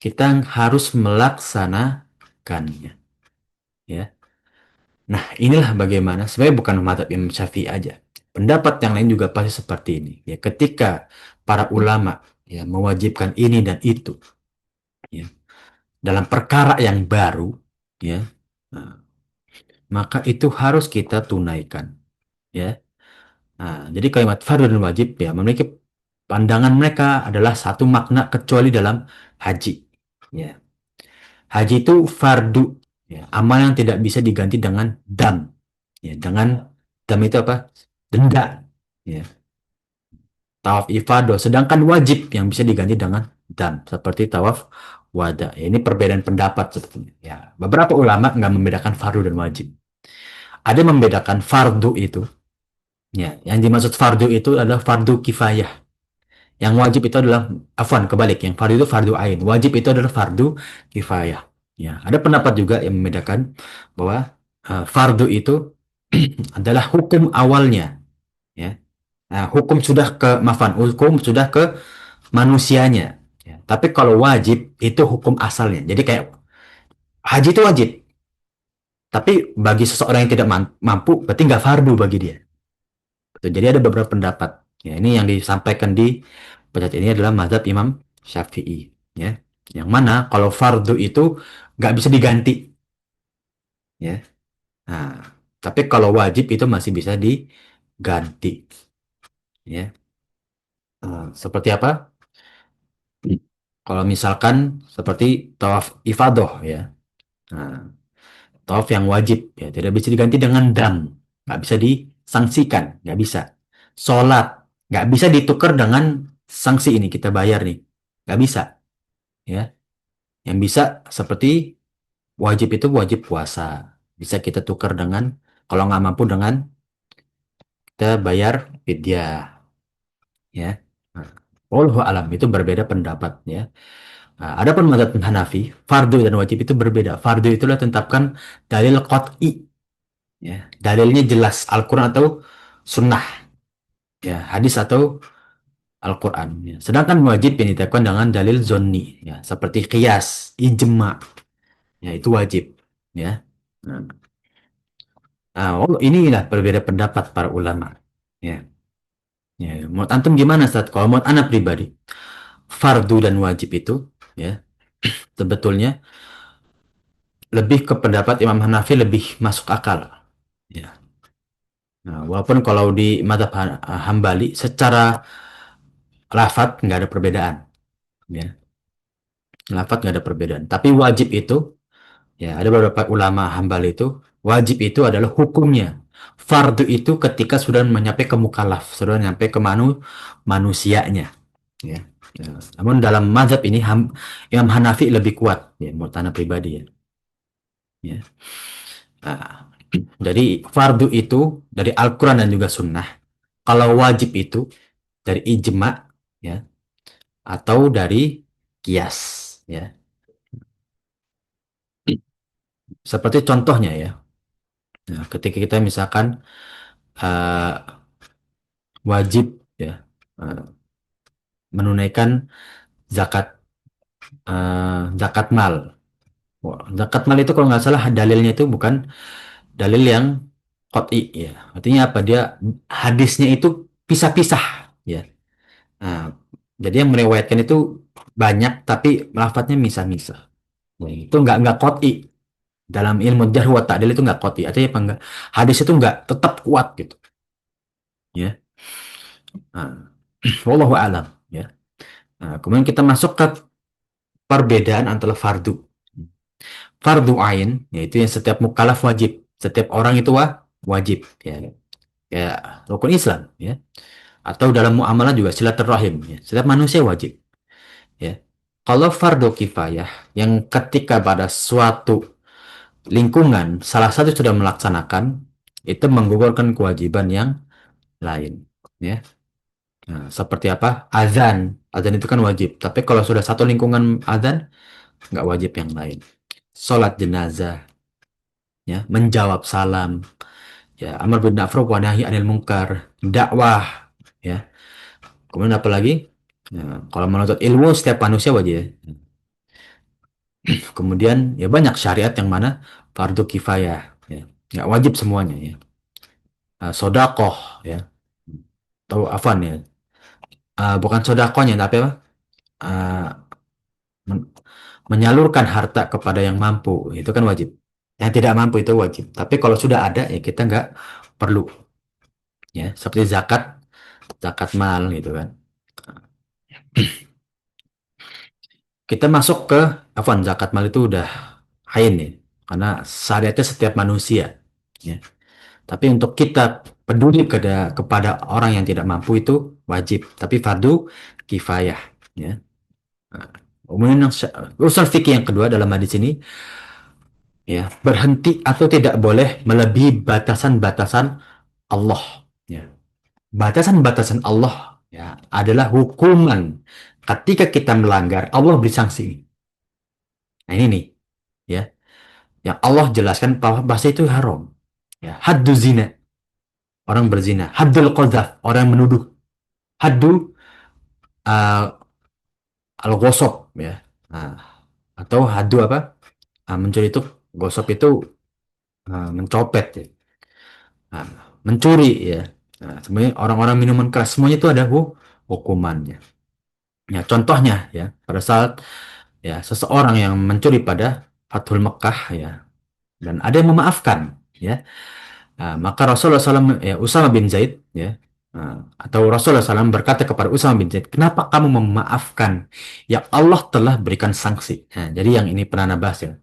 kita harus melaksanakannya. Ya, nah inilah bagaimana. Sebenarnya bukan mazhab Imam Syafi'i aja. Pendapat yang lain juga pasti seperti ini. Ya, ketika para ulama ya mewajibkan ini dan itu, ya, dalam perkara yang baru, ya, nah, maka itu harus kita tunaikan. Ya, Nah, jadi kalimat fardu dan wajib ya memiliki pandangan mereka adalah satu makna kecuali dalam haji. Ya. Haji itu fardu, ya, amal yang tidak bisa diganti dengan dam. Ya, dengan dam itu apa? Denda. Ya, tawaf ifadah. Sedangkan wajib yang bisa diganti dengan dam, seperti tawaf wada. Ya, ini perbedaan pendapat sebetulnya. Ya, beberapa ulama nggak membedakan fardu dan wajib. Ada yang membedakan fardu itu. Ya, yang dimaksud fardu itu adalah fardu kifayah. Yang wajib itu adalah afwan kebalik. Yang fardu itu fardu ain. Wajib itu adalah fardu kifayah. Ya, ada pendapat juga yang membedakan bahwa fardu itu adalah hukum awalnya. Ya, nah, hukum sudah ke manusianya. Ya, tapi kalau wajib itu hukum asalnya. Jadi kayak haji itu wajib. Tapi bagi seseorang yang tidak mampu, berarti nggak fardu bagi dia. Gitu. Jadi ada beberapa pendapat. Ya, ini yang disampaikan di pendapat ini adalah mazhab Imam Syafi'i. Ya, yang mana kalau fardu itu nggak bisa diganti. Ya, nah, tapi kalau wajib itu masih bisa diganti. Ya, seperti apa? Kalau misalkan seperti tawaf ifadah ya. Nah, tawaf yang wajib ya tidak bisa diganti dengan dam, nggak bisa disangsikan, nggak bisa. Sholat nggak bisa ditukar dengan sanksi ini kita bayar nih, nggak bisa ya. Yang bisa seperti wajib itu wajib puasa, bisa kita tukar dengan kalau nggak mampu dengan kita bayar fidyah ya. Nah, wallahu alam itu berbeda pendapat ya. Nah, adapun mazhab Hanafi, fardu dan wajib itu berbeda. Fardu itulah tetapkan dalil qat'i ya. Dalilnya jelas Al-Qur'an atau sunnah ya, hadis atau Al-Qur'an ya. Sedangkan wajib yang ditetapkan dengan dalil zonni ya, seperti qiyas, ijma ya itu wajib ya. Nah, inilah berbeda pendapat para ulama ya. Ya, menurut antum gimana Ustaz? Kalau menurut anak pribadi, fardu dan wajib itu ya sebetulnya lebih ke pendapat Imam Hanafi lebih masuk akal ya. Nah, walaupun kalau di mazhab Hambali secara lafadz nggak ada perbedaan, ya. Lafadz nggak ada perbedaan. Tapi wajib itu, ya ada beberapa ulama Hambali itu, wajib itu adalah hukumnya. Fardu itu ketika sudah menyampai ke mukallaf, sudah menyampai ke manusianya, ya. Ya. Namun dalam mazhab ini Imam Hanafi lebih kuat, ya, menurut anda pribadi ya. Ya. Nah, jadi fardu itu dari Al-Quran dan juga Sunnah. Kalau wajib itu dari ijma, ya, atau dari kias, ya. Seperti contohnya ya, nah, ketika kita misalkan uh, wajib ya uh, menunaikan zakat zakat mal. Wah, zakat mal itu kalau nggak salah dalilnya itu bukan dalil yang qot'i ya. Artinya apa? Dia hadisnya itu pisah-pisah ya. Nah, jadi yang meriwayatkan itu banyak tapi lafadznya misah-misah. Nah, itu nggak qot'i. Dalam ilmu jarh wa ta'dil itu nggak qot'i. Artinya apa enggak? Hadis itu nggak tetap kuat gitu. Ya. Nah, wallahu alam ya. Nah, kemudian kita masuk ke perbedaan antara fardu. Fardu ain yaitu yang setiap mukallaf wajib. Setiap orang itu wajib ya. Kayak rukun Islam ya. Atau dalam muamalah juga silaturahim ya. Setiap manusia wajib ya. Kalau fardu kifayah yang ketika pada suatu lingkungan salah satu sudah melaksanakan itu menggugurkan kewajiban yang lain ya. Nah, seperti apa? Azan. Azan itu kan wajib. Tapi kalau sudah satu lingkungan azan, nggak wajib yang lain. Sholat jenazah, ya, menjawab salam, ya, amar bil ma'ruf wa nahi anil munkar, dakwah, ya. Kemudian apa lagi? Ya, kalau menuntut ilmu setiap manusia wajib. Kemudian ya banyak syariat yang mana fardu kifayah, ya. Nggak wajib semuanya, ya. Sodakoh, ya. Atau afan ya. Bukan sodakohnya, tapi apa? Uh, men- menyalurkan harta kepada yang mampu itu kan wajib, yang tidak mampu itu wajib, tapi kalau sudah ada ya kita nggak perlu ya, seperti zakat, zakat mal gitu kan. Kita masuk ke afwan, zakat mal itu udah hain ya, karena syariatnya setiap manusia, ya. Tapi untuk kita peduli kepada orang yang tidak mampu itu wajib, tapi fardu kifayah, ya. Nah, kemudian usul fikih yang kedua dalam hadis ini, ya, berhenti atau tidak boleh melebihi batasan-batasan Allah, ya. Batasan-batasan Allah, ya, adalah hukuman. Ketika kita melanggar, Allah beri sanksi. Nah ini nih, ya, yang Allah jelaskan bahwa bahasa itu haram. Ya, haddu zina, orang berzina. Haddul qadhaf, orang yang menuduh. Haddu uh, al-ghosab, ya. Nah, atau haddu apa? Mencuri itu, gosok itu mencopet, ya. Nah, mencuri, ya. Nah, sebenarnya orang-orang minuman keras semuanya itu ada hukumannya. Ya, contohnya, ya, pada saat, ya, seseorang yang mencuri pada Fathul Mekah, ya, dan ada yang memaafkan, ya. Nah, maka Rasulullah SAW, ya, Usama bin Zaid, ya, atau Rasulullah SAW berkata kepada Usama bin Zaid, kenapa kamu memaafkan yang Allah telah berikan sanksi? Nah, jadi yang ini pernah bahas, ya.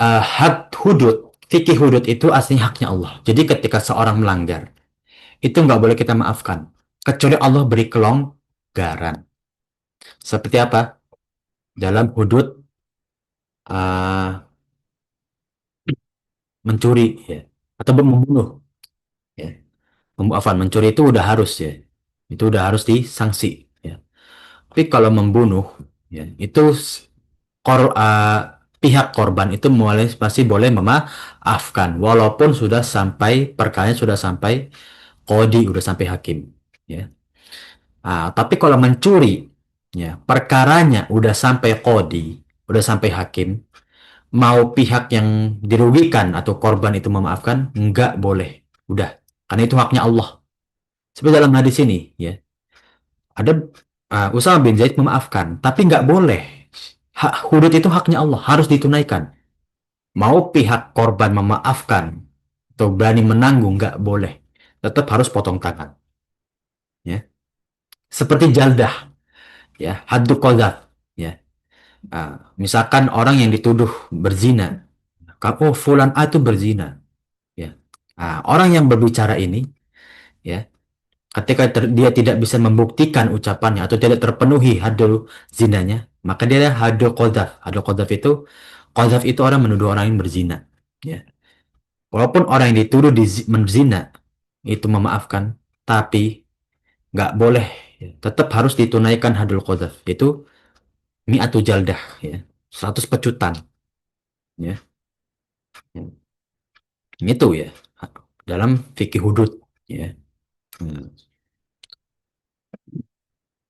Had hudud, fikih hudud itu aslinya haknya Allah. Jadi ketika seorang melanggar, itu nggak boleh kita maafkan. Kecuali Allah beri kelonggaran. Seperti apa? Dalam hudud uh, mencuri, ya, atau membunuh, ya. Afwan, mencuri itu udah harus, ya. Itu udah harus disanksi, ya. Tapi kalau membunuh, ya, itu pihak korban itu masih boleh memaafkan walaupun sudah sampai perkaranya sudah sampai kodi, udah sampai hakim, ya. Tapi kalau mencuri, ya, perkaranya udah sampai kodi, udah sampai hakim, mau pihak yang dirugikan atau korban itu memaafkan, nggak boleh. Udah, karena itu haknya Allah. Seperti dalam hadis ini, ya, ada Usama bin Zaid memaafkan, tapi nggak boleh. Hak hudud itu haknya Allah, harus ditunaikan. Mau pihak korban memaafkan atau berani menanggung, nggak boleh. Tetap harus potong tangan. Ya. Seperti jaldah, ya, haddu qadhaf, ya. Misalkan orang yang dituduh berzina, oh fulan A itu berzina, ya. Orang yang berbicara ini, ya, ketika dia tidak bisa membuktikan ucapannya atau tidak terpenuhi hadul zinanya, maka dia hadul qadhaf. Hadul qadhaf itu orang menuduh orang yang berzina, ya. Walaupun orang yang dituduh berzina itu memaafkan, tapi nggak boleh, ya. Tetap harus ditunaikan hadul qadhaf, itu mi'atu jaldah, ya. 100 pecutan, ya. Itu, ya, dalam fikih hudud, ya. Hmm.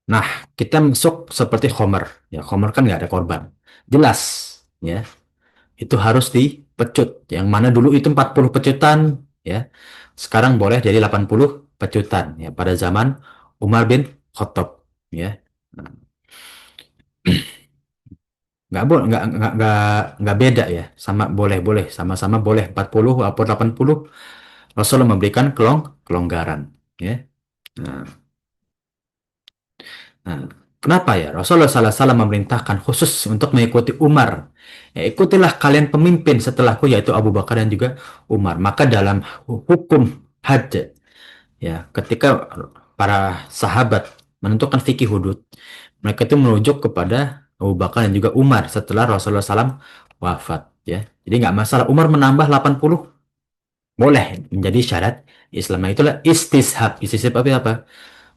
Nah, kita masuk seperti Khomer. Ya, Khomer kan nggak ada korban. Jelas, ya. Itu harus dipecut. Yang mana dulu itu 40 pecutan, ya. Sekarang boleh jadi 80 pecutan, ya, pada zaman Umar bin Khattab, ya. Nah, nggak boleh, nggak beda, ya. Sama boleh, boleh, sama-sama boleh 40 atau 80. Rasulullah memberikan kelonggaran, ya. Nah, Nah, kenapa ya Rasulullah SAW memerintahkan khusus untuk mengikuti Umar? Ya, ikutilah kalian pemimpin setelahku yaitu Abu Bakar dan juga Umar. Maka dalam hukum had, ya, ketika para sahabat menentukan fikih hudud, mereka itu merujuk kepada Abu Bakar dan juga Umar setelah Rasulullah SAW wafat. Ya, jadi nggak masalah. Umar menambah 80 boleh menjadi syarat Islam. Nah, itulah istishab. Istishab apa?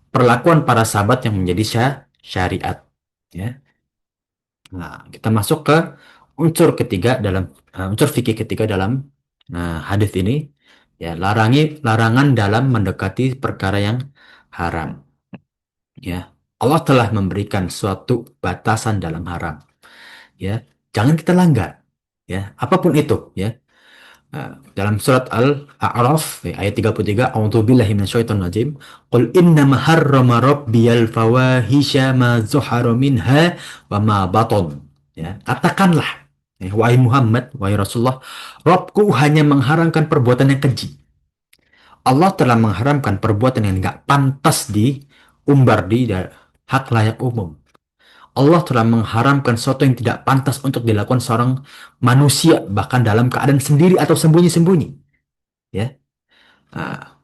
Perlakuan para sahabat yang menjadi syariat, ya. Nah, kita masuk ke unsur fikih ketiga dalam hadis ini, ya, larangan dalam mendekati perkara yang haram, ya. Allah telah memberikan suatu batasan dalam haram, ya. Jangan kita langgar, ya, apapun itu, ya. Dalam surat Al-A'raf, ayat 33, A'udzubillahi minasyaitonir rajim. Qul innama harrama rabbiyal fawahisya ma zuhara minha wa ma baton. Ya, katakanlah, ya, wahai Muhammad, wahai Rasulullah, Rabbku hanya mengharamkan perbuatan yang keji. Allah telah mengharamkan perbuatan yang nggak pantas diumbar di hak layak umum. Allah telah mengharamkan sesuatu yang tidak pantas untuk dilakukan seorang manusia, bahkan dalam keadaan sendiri atau sembunyi-sembunyi. Ya,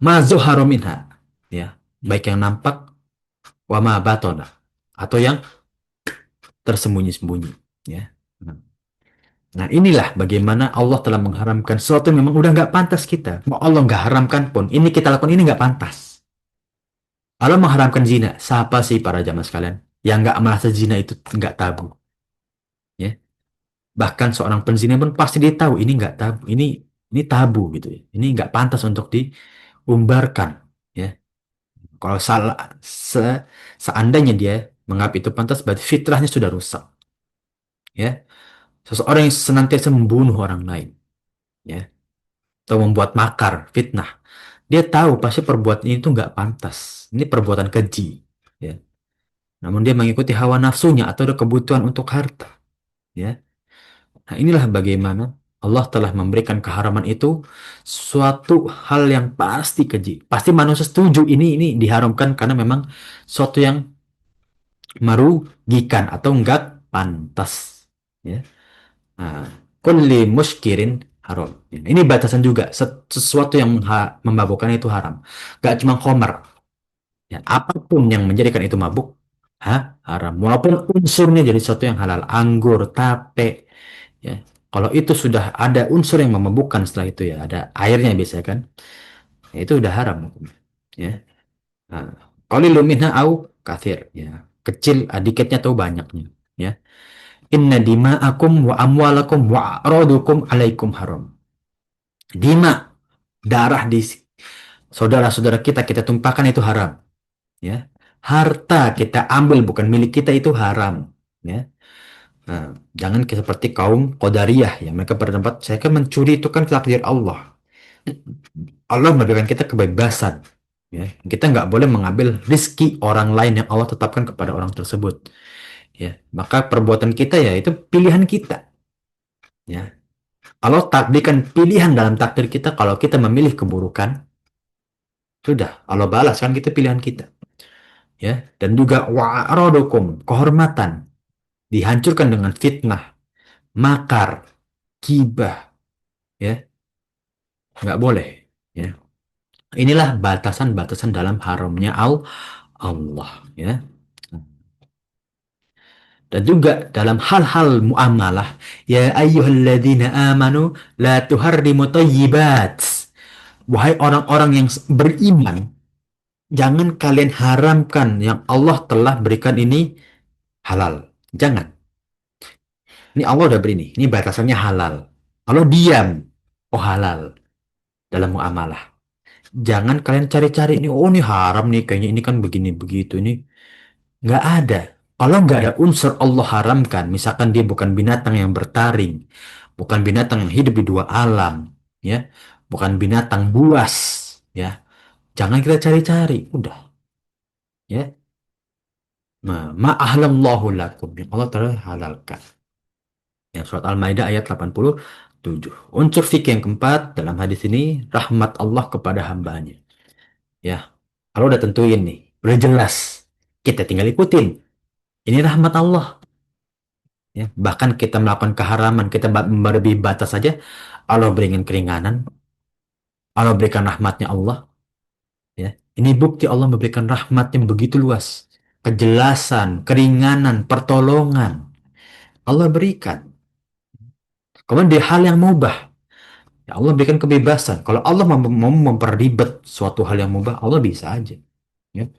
ma zuhara minha, ya, baik yang nampak, wa ma batona, atau yang tersembunyi-sembunyi. Ya. Nah, inilah bagaimana Allah telah mengharamkan sesuatu yang memang udah nggak pantas kita. Mau Allah nggak haramkan pun, ini kita lakukan ini nggak pantas. Allah mengharamkan zina. Siapa sih para jamaah sekalian yang nggak merasa zina itu nggak tabu? Ya, bahkan seorang penzina pun pasti dia tahu ini nggak tabu, ini tabu gitu ya. Ini nggak pantas untuk diumbarkan. Ya, kalau salah seandainya dia menganggap itu pantas, berarti fitrahnya sudah rusak. Ya, seseorang yang senantiasa membunuh orang lain, ya, atau membuat makar, fitnah. Dia tahu pasti perbuatan ini tuh nggak pantas. Ini perbuatan keji. Ya. Namun dia mengikuti hawa nafsunya atau ada kebutuhan untuk harta. Ya. Nah, inilah bagaimana Allah telah memberikan keharaman itu suatu hal yang pasti keji. Pasti manusia setuju ini diharamkan karena memang suatu yang merugikan atau enggak pantas. Ya. Nah, kulli muskirin haram. Ya, ini batasan juga. Sesuatu yang memabukkan itu haram. Gak cuma khomer. Ya, apapun yang menjadikan itu mabuk, haram. Walaupun unsurnya jadi sesuatu yang halal. Anggur, tape. Ya. Kalau itu sudah ada unsur yang memabukkan setelah itu ya. Ada airnya biasanya kan. Ya, itu udah haram. Ya. Nah, qalilu minha au kathir. Ya. Kecil, dikitnya atau banyaknya. Ya. Inna dima'akum wa amwalakum wa a'radukum alaikum haram. Dima, darah di saudara-saudara kita tumpahkan itu haram. Ya. Harta kita ambil bukan milik kita itu haram. Ya. Nah, jangan seperti kaum Qadariyah ya. Mereka berpendapat saya kan mencuri itu kan takdir Allah. Allah memberikan kita kebebasan. Ya. Kita nggak boleh mengambil rizki orang lain yang Allah tetapkan kepada orang tersebut. Ya. Maka perbuatan kita ya itu pilihan kita. Ya. Allah takdirkan pilihan dalam takdir kita kalau kita memilih keburukan, sudah Allah balas kan kita pilihan kita. Ya. Dan juga wa'aradukum, kehormatan dihancurkan dengan fitnah, makar, gibah, ya nggak boleh. Ya, inilah batasan-batasan dalam haramnya Allah. Ya, dan juga dalam hal-hal muamalah, ya ayyuhalladzina amanu la tuharrimu thayyibat. Wahai orang-orang yang beriman, jangan kalian haramkan yang Allah telah berikan ini halal. Jangan. Ini Allah udah beri ini batasannya halal. Allah diam. Oh halal dalam muamalah. Jangan kalian cari-cari ini, oh ini haram nih, kayaknya ini kan begini begitu ini nggak ada. Kalau nggak ada unsur Allah haramkan, misalkan dia bukan binatang yang bertaring, bukan binatang yang hidup di dua alam, ya, bukan binatang buas, ya, jangan kita cari-cari, udah, ya. Ma'ahlallahu lakum, yang Allah telah halalkan. Yang surat Al-Maidah ayat 87. Unsur fikih yang keempat dalam hadis ini rahmat Allah kepada hambanya. Ya, kalau udah tentuin nih, udah jelas, kita tinggal ikutin. Ini rahmat Allah. Ya, bahkan kita melakukan keharaman, kita melebihi batas saja, Allah berikan keringanan, Allah berikan rahmatnya Allah. Ya, ini bukti Allah memberikan rahmat yang begitu luas, kejelasan, keringanan, pertolongan. Allah berikan. Kemudian di hal yang mubah, ya Allah berikan kebebasan. Kalau Allah mau memperribet suatu hal yang mubah, Allah bisa aja. Ya.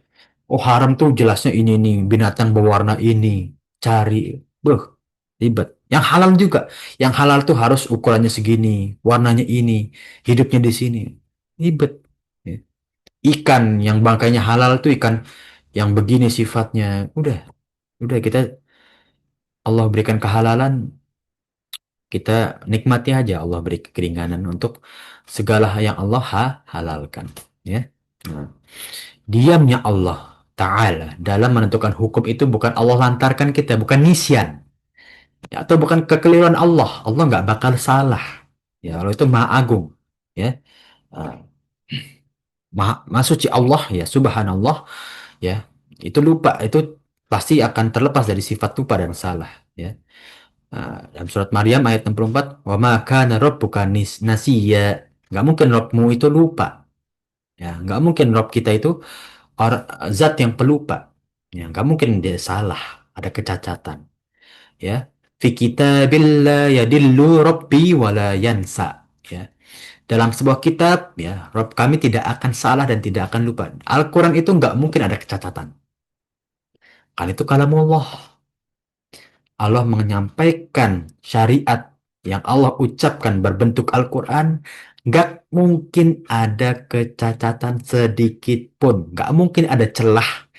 Oh haram tuh jelasnya ini nih binatang berwarna ini cari, beuh ribet. Yang halal juga, yang halal tuh harus ukurannya segini, warnanya ini, hidupnya di sini, ribet. Ya. Ikan yang bangkainya halal tuh ikan yang begini sifatnya, udah kita Allah berikan kehalalan, kita nikmati aja Allah beri keringanan untuk segala yang Allah halalkan. Ya. Nah, diamnya Allah Ta'ala dalam menentukan hukum itu bukan Allah lantarkan kita, bukan nisyan. Ya, atau bukan kekeliruan Allah. Allah nggak bakal salah. Ya, Allah itu Maha Agung. Ya. Ah, maha suci Allah ya, subhanallah ya, itu lupa, itu pasti akan terlepas dari sifat lupa dan salah ya. Dalam surat Maryam ayat 64, wa ma kana rabbuka nasiya, nggak mungkin Rabbmu itu lupa ya, nggak mungkin Rabb kita itu zat yang pelupa ya, nggak mungkin dia salah, ada kecacatan ya. Fi kitabillah yadillu rabbi wala yansa ya, dalam sebuah kitab ya, Rabb kami tidak akan salah dan tidak akan lupa. Al-Quran itu nggak mungkin ada kecacatan, kan itu kalamullah. Allah menyampaikan syariat yang Allah ucapkan berbentuk Al-Quran, nggak mungkin ada kecacatan sedikit pun, nggak mungkin ada celah,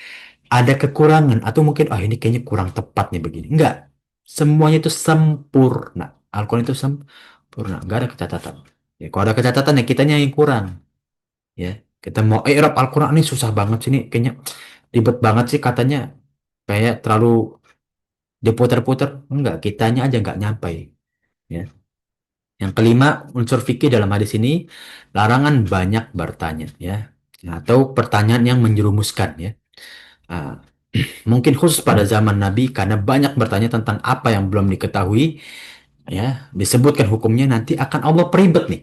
ada kekurangan, atau mungkin oh ini kayaknya kurang tepat nih begini. Nggak, semuanya itu sempurna. Al-Quran itu sempurna, nggak ada kecacatan. Ya, kalau ada kecacatan ya kitanya yang kurang. Ya, kita mau i'rab Al-Quran ini susah banget sih, ini kayaknya ribet banget sih katanya, kayak terlalu diputar-putar. Enggak, kitanya aja nggak nyampe ya. Yang kelima, unsur fikih dalam hadis ini, larangan banyak bertanya ya. Atau pertanyaan yang menjerumuskan ya. Ah, mungkin khusus pada zaman Nabi karena banyak bertanya tentang apa yang belum diketahui ya, disebutkan hukumnya nanti akan Allah peribet nih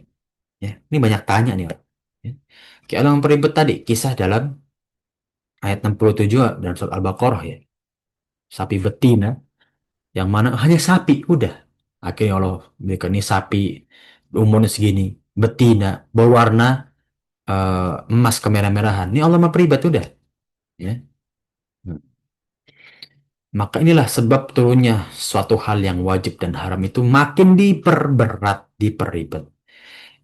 ya. Ini banyak tanya nih Pak. Ya. Kayak Allah memperibet tadi kisah dalam ayat 67 dan surat Al-Baqarah ya. Sapi betina yang mana hanya sapi udah. Akhirnya Allah berikan ini sapi umurnya segini, betina, berwarna emas kemerah-merahan. Ini Allah mah pribadi udah, ya. Hmm. Maka inilah sebab turunnya suatu hal yang wajib dan haram itu makin diperberat, diperibet.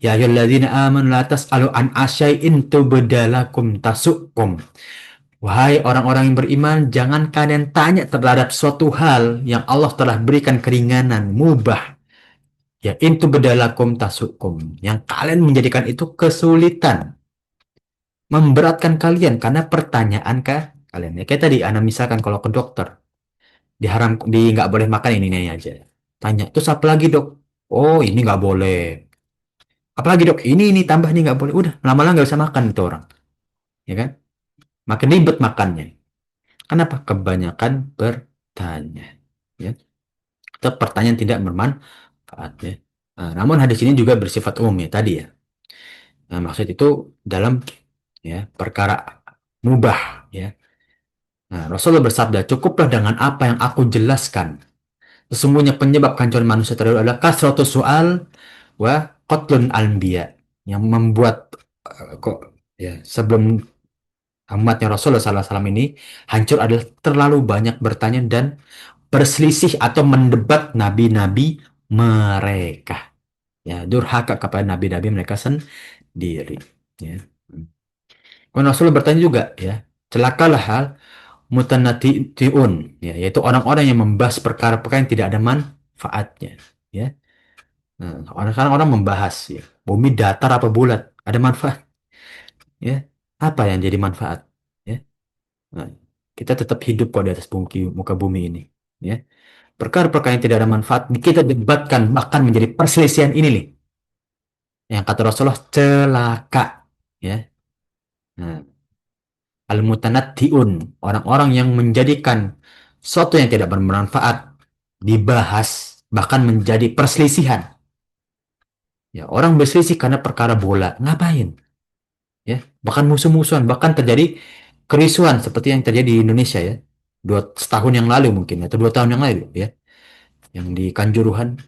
Ya ayyuhalladzina amanu la tas'alu an asyai'in tubdalakum tasukum. Wahai orang-orang yang beriman, jangan kalian tanya terhadap suatu hal yang Allah telah berikan keringanan, mubah. Ya, itu bedalakum tasukum. Yang kalian menjadikan itu kesulitan, memberatkan kalian karena pertanyaan kah kalian. Ya, kayak tadi, Anda misalkan kalau ke dokter, diharam, nggak boleh makan ini aja. Tanya, terus apa lagi dok? Oh, ini nggak boleh. Apalagi dok, ini tambah ini nggak boleh. Udah, lama-lama nggak bisa makan itu orang. Ya kan? Makin ribet makannya. Kenapa? Kebanyakan bertanya. Ya. Atau pertanyaan tidak bermanfaat. Ya. Nah, namun hadis ini juga bersifat umum ya tadi ya. Nah, maksud itu dalam ya perkara mubah ya. Nah, Rasulullah bersabda, cukuplah dengan apa yang aku jelaskan. Sesungguhnya penyebab kehancuran manusia terdahulu adalah kasratus soal wa qatlun anbiya, yang membuat kok ya sebelum umatnya Rasulullah SAW ini hancur adalah terlalu banyak bertanya dan berselisih atau mendebat nabi-nabi mereka. Ya, durhaka kepada nabi-nabi mereka sendiri. Ya. Kemudian Rasulullah bertanya juga, ya, celakalah hal mutanatiun, ya, yaitu orang-orang yang membahas perkara-perkara yang tidak ada manfaatnya. Ya. Nah, orang membahas, ya, bumi datar apa bulat, ada manfaat. Ya, apa yang jadi manfaat? Ya. Nah, kita tetap hidup kok di atas muka bumi ini. Ya. Perkara-perkara yang tidak ada manfaat, kita debatkan, bahkan menjadi perselisihan ini nih. Yang kata Rasulullah celaka. Ya. Nah, al-mutanatti'un, orang-orang yang menjadikan sesuatu yang tidak bermanfaat dibahas, bahkan menjadi perselisihan. Ya, orang berselisih karena perkara bola, ngapain? Ya, bahkan musuh-musuhan, bahkan terjadi kerisuan seperti yang terjadi di Indonesia ya. Setahun yang lalu mungkin atau 2 tahun yang lalu ya, yang di Kanjuruhan.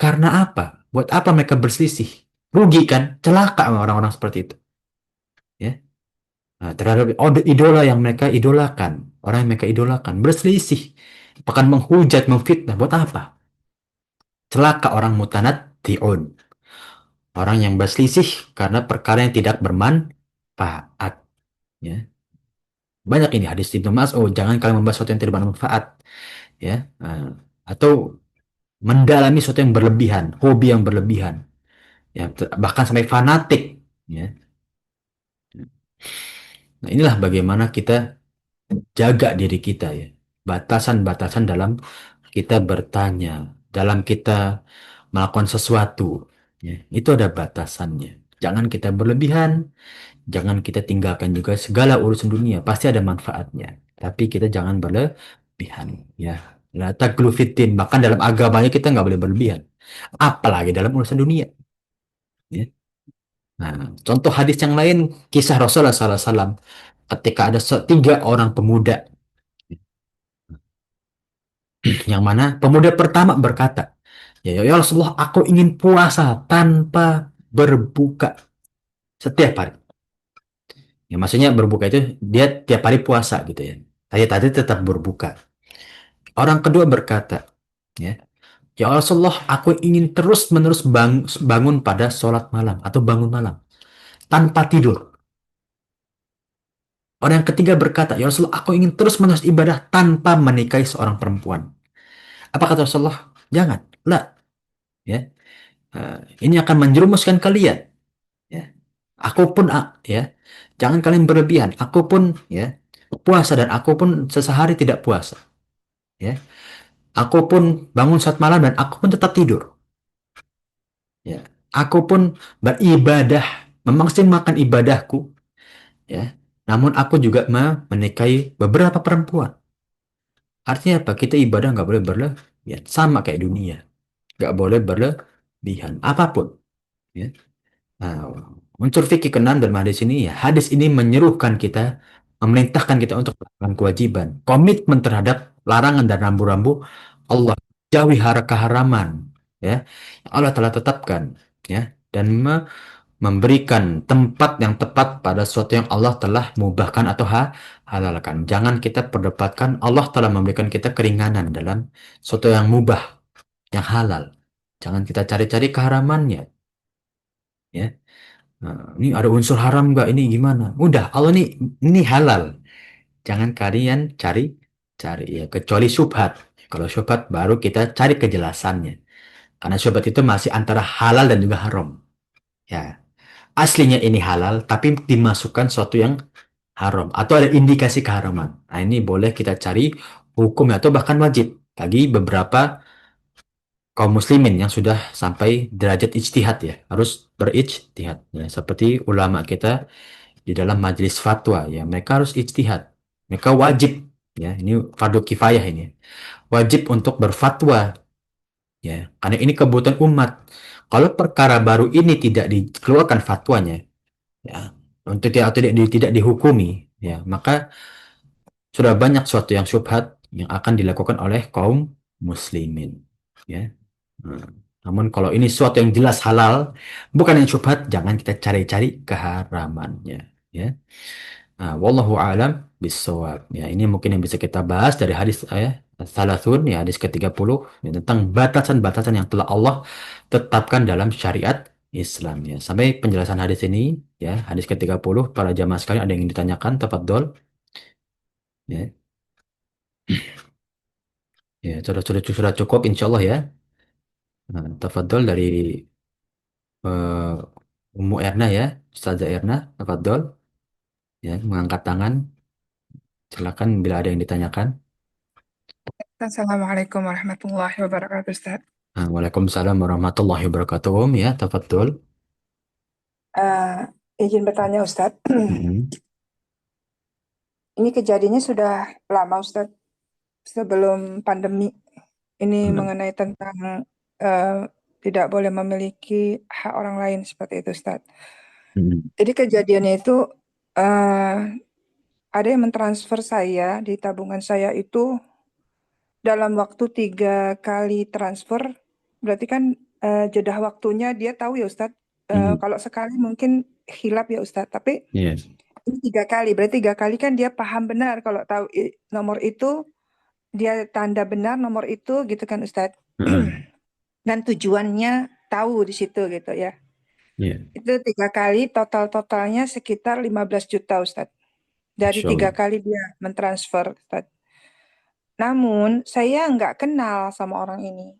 Karena apa? Buat apa mereka berselisih? Rugi kan? Celaka sama orang-orang seperti itu. Ya. Nah, terhadap idola yang mereka idolakan, orang yang mereka idolakan, berselisih, bahkan menghujat, memfitnah, buat apa? Celaka orang mutanatti'un, orang yang berselisih karena perkara yang tidak bermanfaat. Ya. Banyak ini hadis Ibnu Mas'ud, jangan kalian membahas sesuatu yang tidak bermanfaat. Ya. Atau mendalami sesuatu yang berlebihan, hobi yang berlebihan. Ya, bahkan sampai fanatik. Ya. Nah, inilah bagaimana kita jaga diri kita ya. Batasan-batasan dalam kita bertanya, dalam kita melakukan sesuatu. Ya. Itu ada batasannya. Jangan kita berlebihan, jangan kita tinggalkan juga segala urusan dunia. Pasti ada manfaatnya. Tapi kita jangan berlebihan. Ya. La taghlu fiddin. Bahkan dalam agamanya kita nggak boleh berlebihan. Apalagi dalam urusan dunia. Ya. Nah, contoh hadis yang lain, kisah Rasulullah SAW. Ketika ada tiga orang pemuda. Yang mana pemuda pertama berkata, ya Rasulullah, aku ingin puasa tanpa berbuka setiap hari. Ya, maksudnya berbuka itu dia tiap hari puasa gitu ya. Tadi tetap berbuka. Orang kedua berkata, ya, ya Rasulullah, aku ingin terus-menerus bangun pada sholat malam atau bangun malam tanpa tidur. Orang yang ketiga berkata, ya Rasulullah, aku ingin terus-menerus ibadah tanpa menikahi seorang perempuan. Apa kata Rasulullah? Jangan, lah, ya. Ini akan menjerumuskan kalian. Ya. Aku pun, ya, jangan kalian berlebihan. Aku pun, ya, puasa dan aku pun sesehari tidak puasa. Ya. Aku pun bangun saat malam dan aku pun tetap tidur. Ya. Aku pun beribadah, memaksimalkan ibadahku. Ya. Namun aku juga menikahi beberapa perempuan. Artinya apa? Kita ibadah nggak boleh berlebihan. Sama kayak dunia. Nggak boleh berlebihan. Apapun. Ya. Nah, unsur fikih keenam dalam hadis ini, ya, hadis ini menyerukan kita, memerintahkan kita untuk melakukan kewajiban, komitmen terhadap larangan dan rambu-rambu Allah, jauhi keharaman, ya, yang Allah telah tetapkan, ya, dan memberikan tempat yang tepat pada sesuatu yang Allah telah mubahkan atau halalkan. Jangan kita perdebatkan Allah telah memberikan kita keringanan dalam sesuatu yang mubah, yang halal. Jangan kita cari-cari keharamannya, ya. Nah, ini ada unsur haram nggak? Ini gimana? Udah, Allah ini halal. Jangan kalian cari ya, kecuali syubhat. Kalau syubhat baru kita cari kejelasannya. Karena syubhat itu masih antara halal dan juga haram. Ya, aslinya ini halal, tapi dimasukkan sesuatu yang haram atau ada indikasi keharaman. Nah, ini boleh kita cari hukum atau bahkan wajib bagi beberapa kaum muslimin yang sudah sampai derajat ijtihad, ya, harus berijtihad, ya, seperti ulama kita di dalam majelis fatwa, ya, mereka harus ijtihad, mereka wajib, ya, ini fardu kifayah, ini wajib untuk berfatwa, ya, karena ini kebutuhan umat. Kalau perkara baru ini tidak dikeluarkan fatwanya, ya, untuk tidak dihukumi, ya, maka sudah banyak suatu yang syubhat yang akan dilakukan oleh kaum muslimin, ya. Nah, namun kalau ini suatu yang jelas halal, bukan yang syubhat, jangan kita cari-cari keharamannya, ya. Nah, wallahu alam bisawab. Ya, ini mungkin yang bisa kita bahas dari hadis Salasun, ya, hadis ke-30, ya, tentang batasan-batasan yang telah Allah tetapkan dalam syariat Islam, ya. Sampai penjelasan hadis ini, ya, hadis ke-30, para jamaah sekalian ada yang ingin ditanyakan, tafadhol. Ya, ya, sudah cukup insyaallah, ya. Nah, tafadhol dari Ummu Erna, ya, Ustazah Erna, tafadhol, ya, mengangkat tangan. Silakan bila ada yang ditanyakan. Assalamualaikum warahmatullahi wabarakatuh, Ustaz. Nah, Waalaikumsalam warahmatullahi wabarakatuh. Ya, tafadhol. Izin bertanya, Ustaz. Mhm. Ini kejadiannya sudah lama, Ustaz, sebelum pandemi. Ini Mhm. mengenai tentang eh, tidak boleh memiliki hak orang lain seperti itu, Ustaz. Mhm. Jadi kejadiannya itu eh, ada yang mentransfer saya di tabungan saya itu dalam waktu 3 kali transfer. Berarti kan jeda waktunya dia tahu ya, Ustaz. Mhm. Kalau sekali mungkin hilap ya, Ustaz. Tapi Yes. ini 3 kali, berarti 3 kali kan dia paham benar kalau tahu nomor itu, dia tanda benar nomor itu gitu kan Ustadz. Mhm. Dan tujuannya tahu di situ gitu ya. Ya, Itu 3 kali totalnya sekitar 15 juta Ustadz. Dari Masya tiga Allah. kali dia mentransfer Ustadz. Namun saya nggak kenal sama orang ini.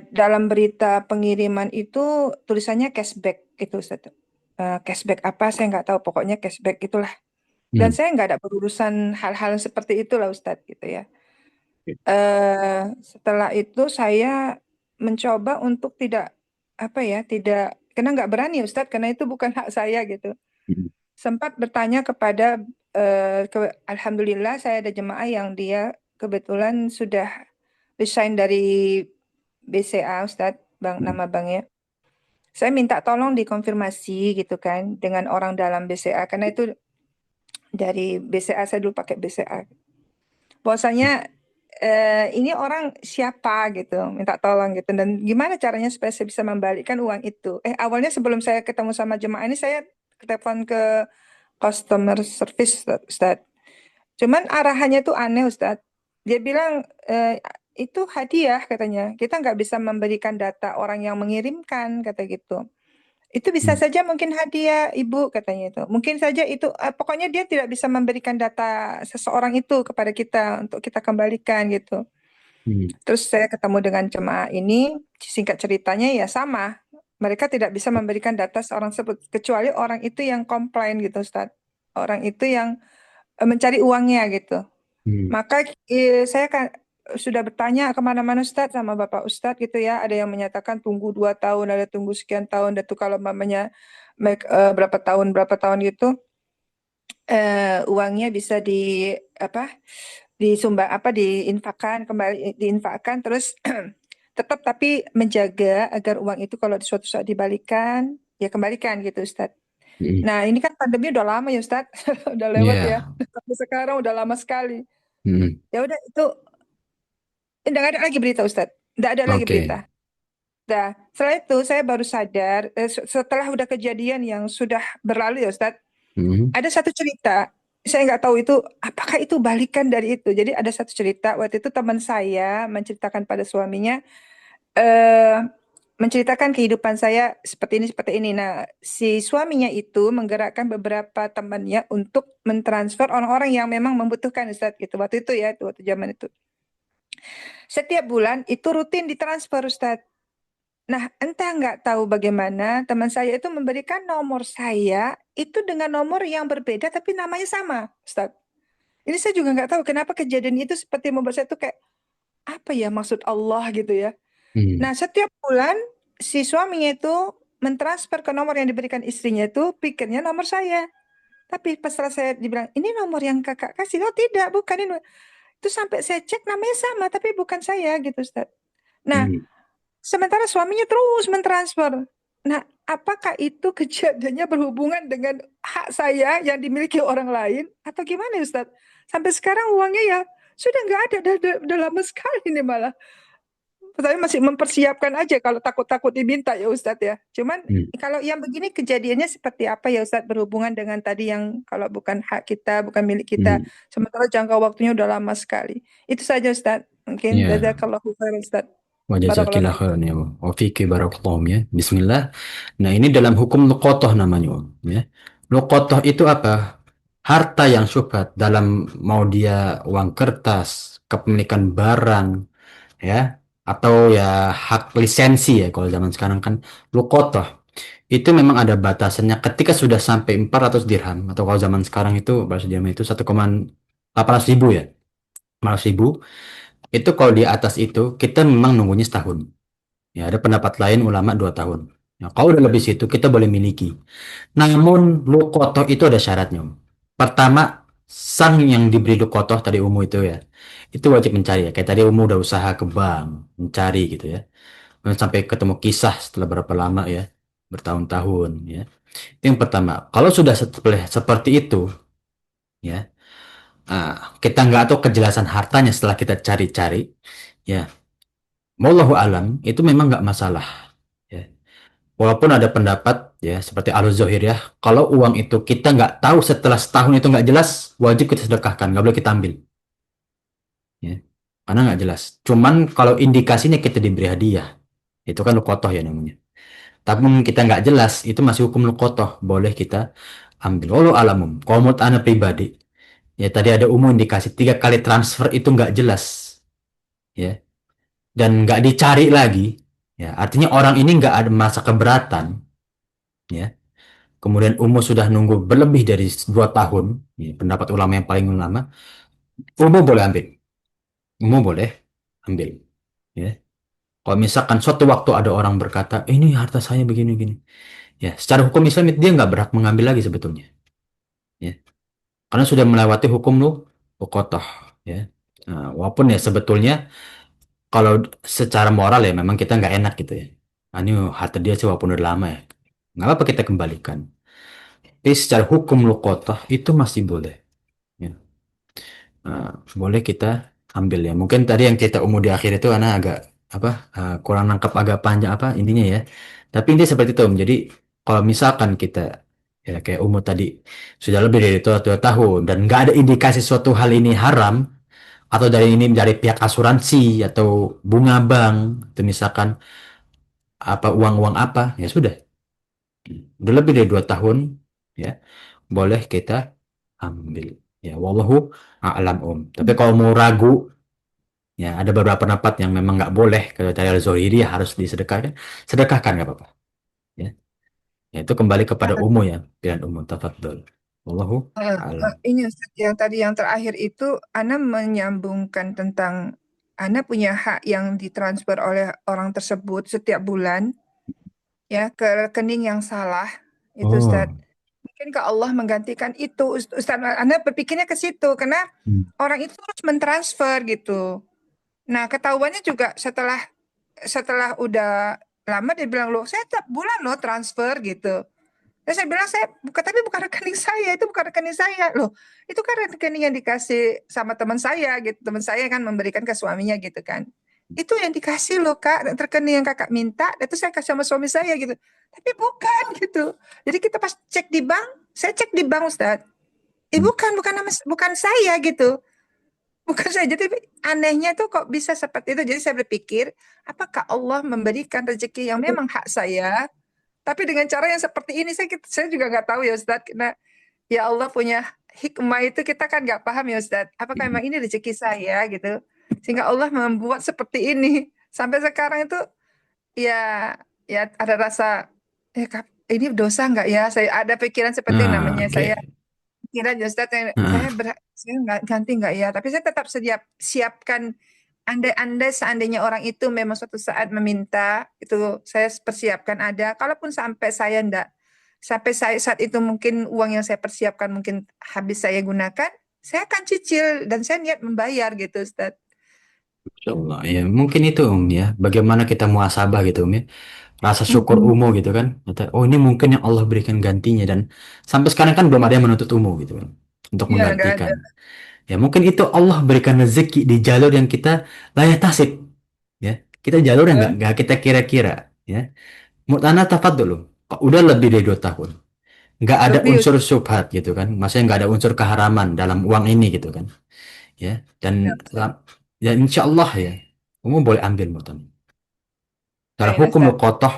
Dalam berita pengiriman itu tulisannya cashback gitu Ustadz. Cashback apa saya nggak tahu, pokoknya cashback itulah. Dan Mhm. saya nggak ada berurusan hal-hal seperti itu lah Ustadz gitu ya. Setelah itu saya mencoba untuk tidak apa ya, tidak karena nggak berani Ustadz, karena itu bukan hak saya gitu. Mm. Sempat bertanya kepada alhamdulillah saya ada jemaah yang dia kebetulan sudah resign dari BCA Ustadz, nama banknya. Saya minta tolong dikonfirmasi gitu kan dengan orang dalam BCA, karena itu dari BCA, saya dulu pakai BCA. Bahwasanya ini orang siapa gitu, minta tolong gitu, dan gimana caranya supaya saya bisa membalikkan uang itu. Awalnya sebelum saya ketemu sama jemaah ini, saya telepon ke customer service Ustadz. Cuman arahannya tuh aneh Ustadz. Dia bilang itu hadiah katanya. Kita nggak bisa memberikan data orang yang mengirimkan, kata gitu. Itu bisa saja mungkin hadiah Ibu katanya itu. Mungkin saja itu pokoknya dia tidak bisa memberikan data seseorang itu kepada kita untuk kita kembalikan gitu. Terus saya ketemu dengan jemaah ini, singkat ceritanya ya sama. Mereka tidak bisa memberikan data seorang tersebut kecuali orang itu yang komplain gitu Ustadz. Orang itu yang mencari uangnya gitu. Maka saya kan sudah bertanya kemana-mana Ustadz sama Bapak Ustadz gitu ya. Ada yang menyatakan tunggu 2 tahun, ada tunggu sekian tahun. Dan tuh kalau mamanya berapa tahun gitu, uangnya bisa disumbang diinfakkan kembali, diinfakkan terus tetap tapi menjaga agar uang itu kalau di suatu saat dibalikan ya kembalikan gitu Ustadz. Nah ini kan pandemi udah lama ya Ustadz, udah lewat ya. Sampai sekarang udah lama sekali. Ya udah itu nggak ada lagi berita Ustadz, nggak ada lagi berita. Nah setelah itu saya baru sadar setelah udah kejadian yang sudah berlalu ya Ustadz, ada satu cerita. Saya nggak tahu itu apakah itu balikan dari itu. Jadi ada satu cerita waktu itu teman saya menceritakan pada suaminya, menceritakan kehidupan saya seperti ini. Nah, si suaminya itu menggerakkan beberapa temannya untuk mentransfer orang-orang yang memang membutuhkan Ustadz gitu. Waktu itu ya, waktu zaman itu. Setiap bulan itu rutin ditransfer Ustadz. Nah, entah nggak tahu bagaimana teman saya itu memberikan nomor saya itu dengan nomor yang berbeda tapi namanya sama, Ustaz. Ini saya juga nggak tahu kenapa kejadian itu seperti membuat saya tuh kayak apa ya maksud Allah gitu ya. Nah, setiap bulan si suaminya itu mentransfer ke nomor yang diberikan istrinya itu pikirnya nomor saya. Tapi pas setelah saya dibilang, ini nomor yang kakak kasih. Oh tidak, bukan ini. Itu sampai saya cek namanya sama tapi bukan saya gitu, Ustaz. Nah, sementara suaminya terus mentransfer. Nah, apakah itu kejadiannya berhubungan dengan hak saya yang dimiliki orang lain? Atau gimana Ustadz? Sampai sekarang uangnya ya sudah nggak ada, udah lama sekali nih malah. Saya masih mempersiapkan aja kalau takut-takut diminta ya Ustadz ya. Cuman kalau yang begini kejadiannya seperti apa ya Ustadz, berhubungan dengan tadi yang kalau bukan hak kita, bukan milik kita. Sementara jangka waktunya udah lama sekali. Itu saja Ustadz. Mungkin jazakallahu khairan Ustadz. Wa jazakillah khairan ya. Wa fiki barakallahu ya. Bismillah. Nah, ini dalam hukum luqotoh namanya, ya. Luqotoh itu apa? Harta yang syubhat dalam mau dia uang kertas, kepemilikan barang, ya, atau ya hak lisensi ya kalau zaman sekarang kan luqotoh. Itu memang ada batasannya ketika sudah sampai 400 dirham atau kalau zaman sekarang itu bahasa dirham itu 1,8 ribu ya. 400 ribu. Itu kalau di atas itu kita memang nunggunya setahun. Ya, ada pendapat lain ulama 2 tahun. Ya, kalau udah lebih situ kita boleh miliki. Namun lukotoh itu ada syaratnya. Pertama, sang yang diberi lukotoh tadi Umu itu ya, itu wajib mencari ya. Kayak tadi Umu udah usaha ke bank, mencari gitu ya. Dan sampai ketemu kisah setelah berapa lama ya, bertahun-tahun ya. Itu yang pertama. Kalau sudah seperti itu ya, kita nggak tahu kejelasan hartanya setelah kita cari-cari ya. Wallahu alam itu memang nggak masalah ya. Walaupun ada pendapat ya seperti Al-Zuhair ya, kalau uang itu kita nggak tahu setelah setahun itu nggak jelas, wajib kita sedekahkan, nggak boleh kita ambil. Ya, karena nggak jelas. Cuman kalau indikasinya kita diberi hadiah, itu kan lukotoh ya namanya. Tapi kita nggak jelas, itu masih hukum lukotoh, boleh kita ambil. Walau alamum, kalau menurut anda pribadi, ya tadi ada umum indikasi 3 kali transfer itu nggak jelas, ya, dan nggak dicari lagi, ya artinya orang ini nggak ada masa keberatan, ya. Kemudian umur sudah nunggu berlebih dari 2 tahun, ya, pendapat ulama yang paling lama, umur boleh ambil, umur boleh ambil, ya. Kalau misalkan suatu waktu ada orang berkata, ini harta saya begini-gini. Ya, secara hukum Islam dia nggak berhak mengambil lagi sebetulnya. Ya, karena sudah melewati hukum luqatah. Ya, nah, walaupun ya sebetulnya kalau secara moral ya memang kita nggak enak gitu ya. Nah, ini harta dia sih walaupun udah lama ya. Nggak apa-apa kita kembalikan. Tapi secara hukum luqatah itu masih boleh. Ya. Boleh kita ambil ya. Mungkin tadi yang kita umum di akhir itu karena agak apa kurang nangkep agak panjang apa intinya ya. Tapi ini seperti itu Om. Jadi kalau misalkan kita ya kayak umur tadi sudah lebih dari 2 tahun dan nggak ada indikasi suatu hal ini haram atau dari ini dari pihak asuransi atau bunga bank atau misalkan apa uang-uang apa ya sudah. Udah lebih dari 2 tahun ya boleh kita ambil ya wallahu a'lam Om. Tapi kalau mau ragu ya, ada beberapa pendapat yang memang nggak boleh kalau dari Al-Zuhairi ya harus disedekahkan. Sedekahkan nggak apa-apa. Ya. Ya, itu kembali kepada umum ya, pilihan umum tafadhol. Wallahu alam. Ini Ustaz, yang tadi yang terakhir itu Ana menyambungkan tentang Ana punya hak yang ditransfer oleh orang tersebut setiap bulan ya ke rekening yang salah itu Ustaz. Oh. Mungkin ke Allah menggantikan itu Ustaz. Ana berpikirnya ke situ karena Hmm. orang itu terus mentransfer gitu. Nah, ketahuannya juga setelah setelah udah lama dia bilang loh, saya tiap bulan loh transfer gitu. Dan saya bilang saya bukan, tapi bukan rekening saya, itu bukan rekening saya loh. Itu kan rekening yang dikasih sama teman saya gitu. Teman saya kan memberikan ke suaminya gitu kan. Itu yang dikasih loh Kak, rekening yang Kakak minta, itu saya kasih sama suami saya gitu. Tapi bukan gitu. Jadi kita pas cek di bank, saya cek di bank Ustaz. Bukan nama bukan saya gitu. Bukan saya. Jadi anehnya tuh kok bisa seperti itu. Jadi saya berpikir, apakah Allah memberikan rezeki yang memang hak saya, tapi dengan cara yang seperti ini saya juga nggak tahu ya Ustadz. Karena ya Allah punya hikmah itu kita kan nggak paham ya Ustadz. Apakah memang ini rezeki saya gitu? Sehingga Allah membuat seperti ini. Sampai sekarang itu ya ya ada rasa ini dosa nggak ya? Saya ada pikiran seperti yang Nah, namanya oke. saya kira ya Ustadz Nah, saya nggak ganti nggak ya? Tapi saya tetap siapkan andai-andai seandainya orang itu memang suatu saat meminta, itu saya persiapkan ada. Kalaupun sampai saya enggak, sampai saya saat itu mungkin uang yang saya persiapkan mungkin habis saya gunakan, saya akan cicil dan saya niat membayar gitu, Ustaz. insyaallah ya mungkin itu ya. Bagaimana kita muhasabah gitu ya. Rasa syukur Mm-mm. gitu kan. Oh ini mungkin yang Allah berikan gantinya dan sampai sekarang kan belum ada yang menuntut gitu kan untuk Iya, nggak ada. menggantikan. Ya mungkin itu Allah berikan rezeki di jalur yang kita layak tasib. Ya, kita jalur yang Eh, nggak kita kira-kira. Ya, Mutana tafad dulu. Udah lebih dari 2 tahun. Nggak ada Lebih unsur Ustaz. syubhat gitu kan. Maksudnya nggak ada unsur keharaman dalam uang ini gitu kan. Ya, dan Ya, Ustaz. ya insya Allah ya, kamu boleh ambil Mutana. Secara Baik, hukum Ustaz. luqattah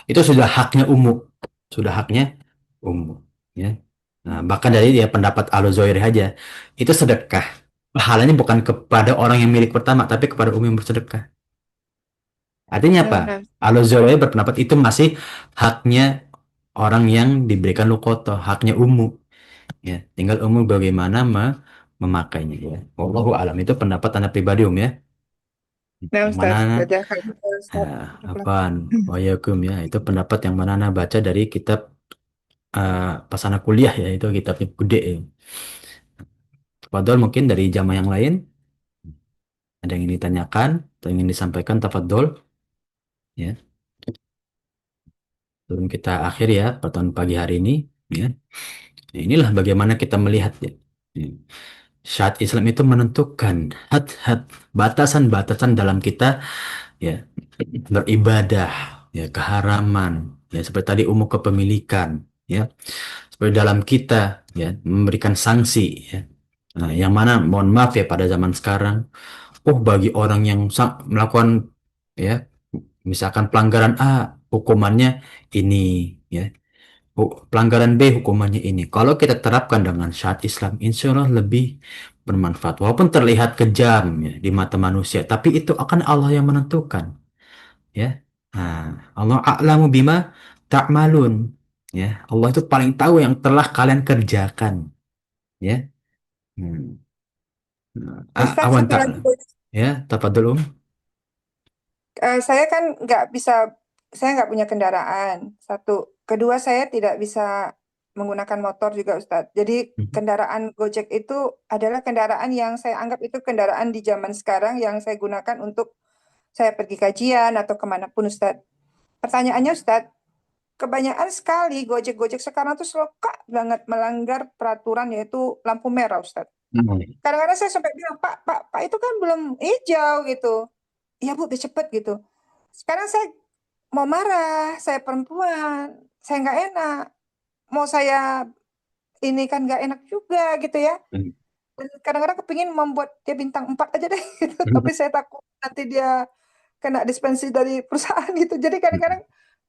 itu sudah haknya umum. Sudah haknya umum. Ya. Nah, bahkan dari ya pendapat Al-Zuhairi aja, itu sedekah. Pahalanya bukan kepada orang yang milik pertama, tapi kepada umum yang bersedekah. Artinya Ya, apa? benar. Al-Zuhairi berpendapat itu masih haknya orang yang diberikan lukoto, haknya umum. Ya, tinggal umum bagaimana memakainya ya. Wallahu alam itu pendapat anda pribadi ya. Ya, Yang mana Ustaz. Jazakallah, Ustaz. apaan? Wayakum ya. Itu pendapat yang mana anda baca dari kitab pas anak kuliah ya itu kitabnya gede ya. Tafadhol mungkin dari jamaah yang lain ada yang ingin ditanyakan atau ingin disampaikan tafadhol ya. Sebelum kita akhir ya pertemuan pagi hari ini ya. Nah, inilah bagaimana kita melihat ya. Ya. Syariat Islam itu menentukan had-had batasan-batasan dalam kita ya beribadah ya keharaman ya seperti tadi umum kepemilikan ya seperti dalam kita ya memberikan sanksi ya. Nah, yang mana mohon maaf ya pada zaman sekarang bagi orang yang melakukan ya misalkan pelanggaran A hukumannya ini ya. Pelanggaran B hukumannya ini. Kalau kita terapkan dengan syariat Islam, insya Allah lebih bermanfaat. Walaupun terlihat kejam ya, di mata manusia, tapi itu akan Allah yang menentukan. Ya, Allah a'lamu bima ta'malun. Ya, Allah itu paling tahu yang telah kalian kerjakan. Ya, Ustaz, awan satu tak. lagi. Ya, tafadhol. Saya kan saya nggak punya kendaraan. Satu, kedua saya tidak bisa menggunakan motor juga Ustadz. Jadi kendaraan Gojek itu adalah kendaraan yang saya anggap itu kendaraan di zaman sekarang yang saya gunakan untuk saya pergi kajian atau kemanapun Ustadz. Pertanyaannya Ustadz, kebanyakan sekali Gojek-Gojek sekarang tuh suka banget melanggar peraturan yaitu lampu merah Ustadz. Kadang-kadang saya sampai bilang, Pak, itu kan belum hijau gitu. Iya Bu, udah cepet gitu. Sekarang saya mau marah, saya perempuan, saya nggak enak. Mau saya ini kan nggak enak juga gitu ya. Dan kadang-kadang kepingin membuat dia bintang 4 aja deh gitu. Tapi saya takut nanti dia kena dispensi dari perusahaan gitu. Jadi kadang-kadang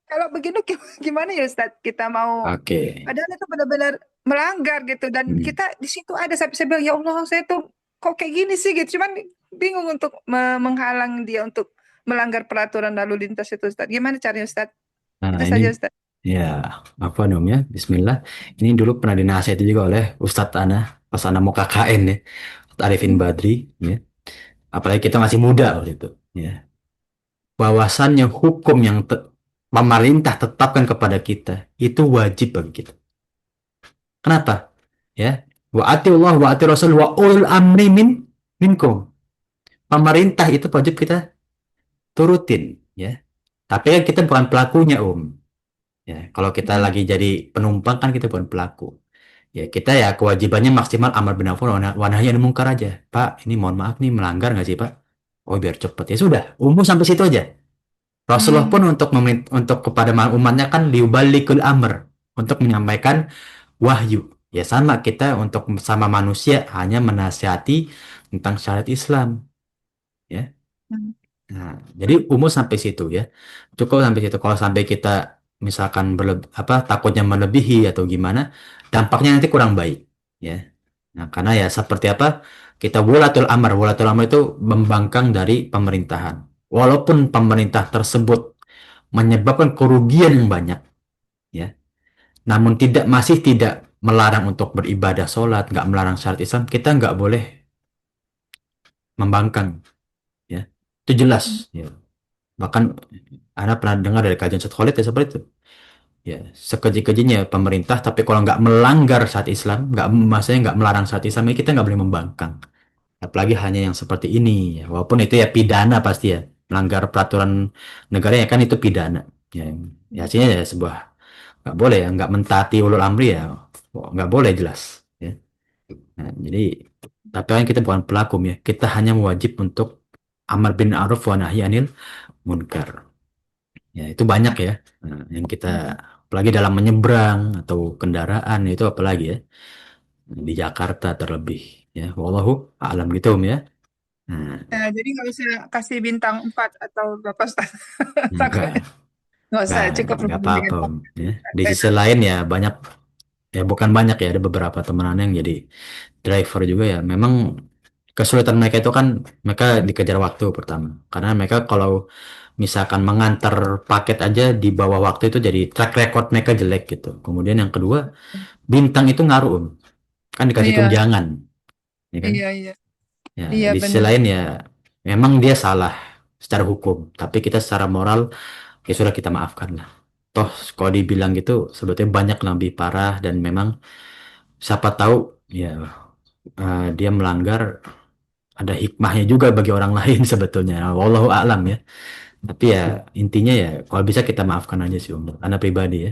kalau begini gimana ya Ustadz? Kita mau, Oke. padahal itu benar-benar melanggar gitu. Dan kita di situ ada sampai saya bilang, ya Allah saya tuh kok kayak gini sih gitu. Cuman bingung untuk menghalang dia untuk melanggar peraturan lalu lintas itu Ustadz. Gimana caranya Ustadz? Nah, Itu ini saja Ustadz. ya apa namanya? Bismillah. Ini dulu pernah dinasihati juga oleh Ustadz Ana pas Ana mau KKN ya, Ustadz Arifin Badri ya. Apalagi kita masih muda waktu itu ya. Bahwasannya hukum yang pemerintah tetapkan kepada kita itu wajib bagi kita. Kenapa? Ya. Wa atiullah wa ati rasul wa ulul amri minkum. Pemerintah itu wajib kita turutin ya. Tapi kan kita bukan pelakunya, Ya, kalau kita lagi jadi penumpang kan kita bukan pelaku. Ya, kita ya kewajibannya maksimal amar bin ma'ruf wa nahi anil munkar aja. Pak, ini mohon maaf nih melanggar nggak sih, Pak? Oh, biar cepet. Ya sudah, umum sampai situ aja. Rasulullah pun untuk kepada umatnya kan liubalikul amr, untuk menyampaikan wahyu. Ya sama kita untuk sama manusia hanya menasihati tentang syariat Islam, ya. Nah, jadi umum sampai situ ya. Cukup sampai situ. Kalau sampai kita misalkan takutnya melebihi atau gimana, dampaknya nanti kurang baik, ya. Nah, karena ya seperti apa? Kita wulatul amr. Wulatul amr itu membangkang dari pemerintahan. Walaupun pemerintah tersebut menyebabkan kerugian yang banyak, ya. Namun masih tidak melarang untuk beribadah sholat, nggak melarang syariat Islam, kita nggak boleh membangkang, ya. Itu jelas, ya. Bahkan Anda pernah dengar dari kajian Ustaz Khalid ya seperti itu. Ya, sekeji-kejinya pemerintah, tapi kalau nggak melanggar syariat Islam, maksudnya nggak melarang syariat Islam, ya kita nggak boleh membangkang. Apalagi hanya yang seperti ini, ya. Walaupun itu ya pidana pasti ya, melanggar peraturan negara ya kan itu pidana. Ya hasilnya ya sebuah nggak boleh ya, nggak mentaati ulul amri ya, nggak boleh jelas. Ya. Nah, jadi tapi kan kita bukan pelaku ya, kita hanya wajib untuk amar bin ma'ruf wa nahi anil munkar. Ya, itu banyak ya. Nah, yang kita apalagi dalam menyeberang atau kendaraan itu apalagi ya. Di Jakarta terlebih ya. Wallahu a'lam gitu ya. Nah, Jadi nggak usah kasih bintang 4 atau berapa Ustaz. enggak, Nggak usah, enggak, cukup enggak dengan apa-apa ya. Di sisi lain ya banyak ya bukan banyak ya ada beberapa teman yang jadi driver juga ya. Memang kesulitan mereka itu kan mereka dikejar waktu pertama. Karena mereka kalau misalkan mengantar paket aja di bawah waktu itu jadi track record mereka jelek gitu. Kemudian yang kedua, bintang itu ngaruh, kan dikasih Iya, tunjangan, ya kan? iya, iya. Ya, Iya di sisi benar. lain ya memang dia salah secara hukum, tapi kita secara moral ya sudah kita maafkan lah. Toh kalau dibilang gitu sebetulnya banyak yang lebih parah dan memang siapa tahu ya dia melanggar ada hikmahnya juga bagi orang lain sebetulnya. Wallahu a'lam ya. Tapi ya intinya ya kalau bisa kita maafkan aja sih untuk anak pribadi ya.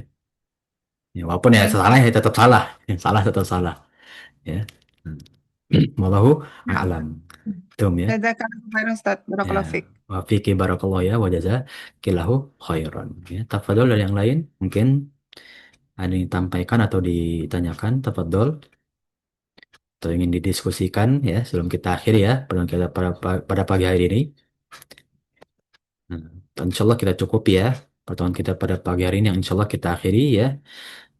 Ya walaupun ya salah ya tetap salah, yang salah tetap salah ya. Wallahu a'lam. Tum ya. Jazakallahu khairan Ustaz. Ya. Barakallahu fiik. Wa fiki barakallahu ya wa jazakallahu khairan. Ya, tafadhol dari yang lain mungkin ada yang disampaikan atau ditanyakan, tafadhol atau ingin didiskusikan ya sebelum kita akhiri ya pertemuan kita pada pagi hari ini. Nah, insya Allah kita cukupi ya pertemuan kita pada pagi hari ini yang insya Allah kita akhiri ya.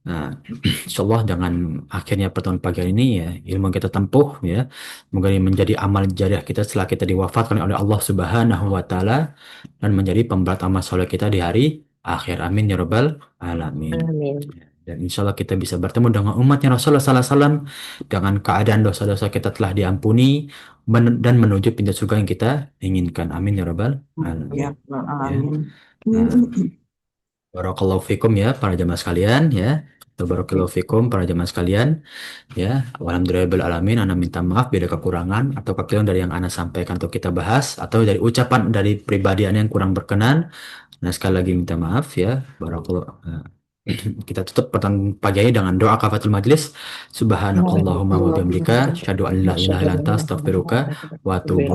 Nah, insya Allah dengan akhirnya pertemuan pagi hari ini ya ilmu yang kita tempuh ya semoga ini menjadi amal jariah kita setelah kita diwafatkan oleh Allah Subhanahu wa taala dan menjadi pemberat amal soleh kita di hari akhir. Amin ya rabbal alamin. Amin. Ya, Dan insya Allah kita bisa bertemu dengan umatnya Rasulullah SAW dengan keadaan dosa-dosa kita telah diampuni dan menuju pintu surga yang kita inginkan. Amin ya Rabbal alamin. Ya, Ya. Nah, barakallahu fikum ya para jamaah sekalian ya. Barakallahu fikum para jamaah sekalian ya. Alhamdulillahirabbil alamin. Ana minta maaf bila kekurangan atau kekeliruan dari yang Ana sampaikan atau kita bahas atau dari ucapan dari pribadi Ana yang kurang berkenan. Nah, sekali lagi minta maaf ya. Barakallahu. Kita tutup pertemuan pagi ini dengan doa kafatul majlis. Subhanakallahumma wa bihamdika, asyhadu an la ilaha illa anta, astaghfiruka wa atubu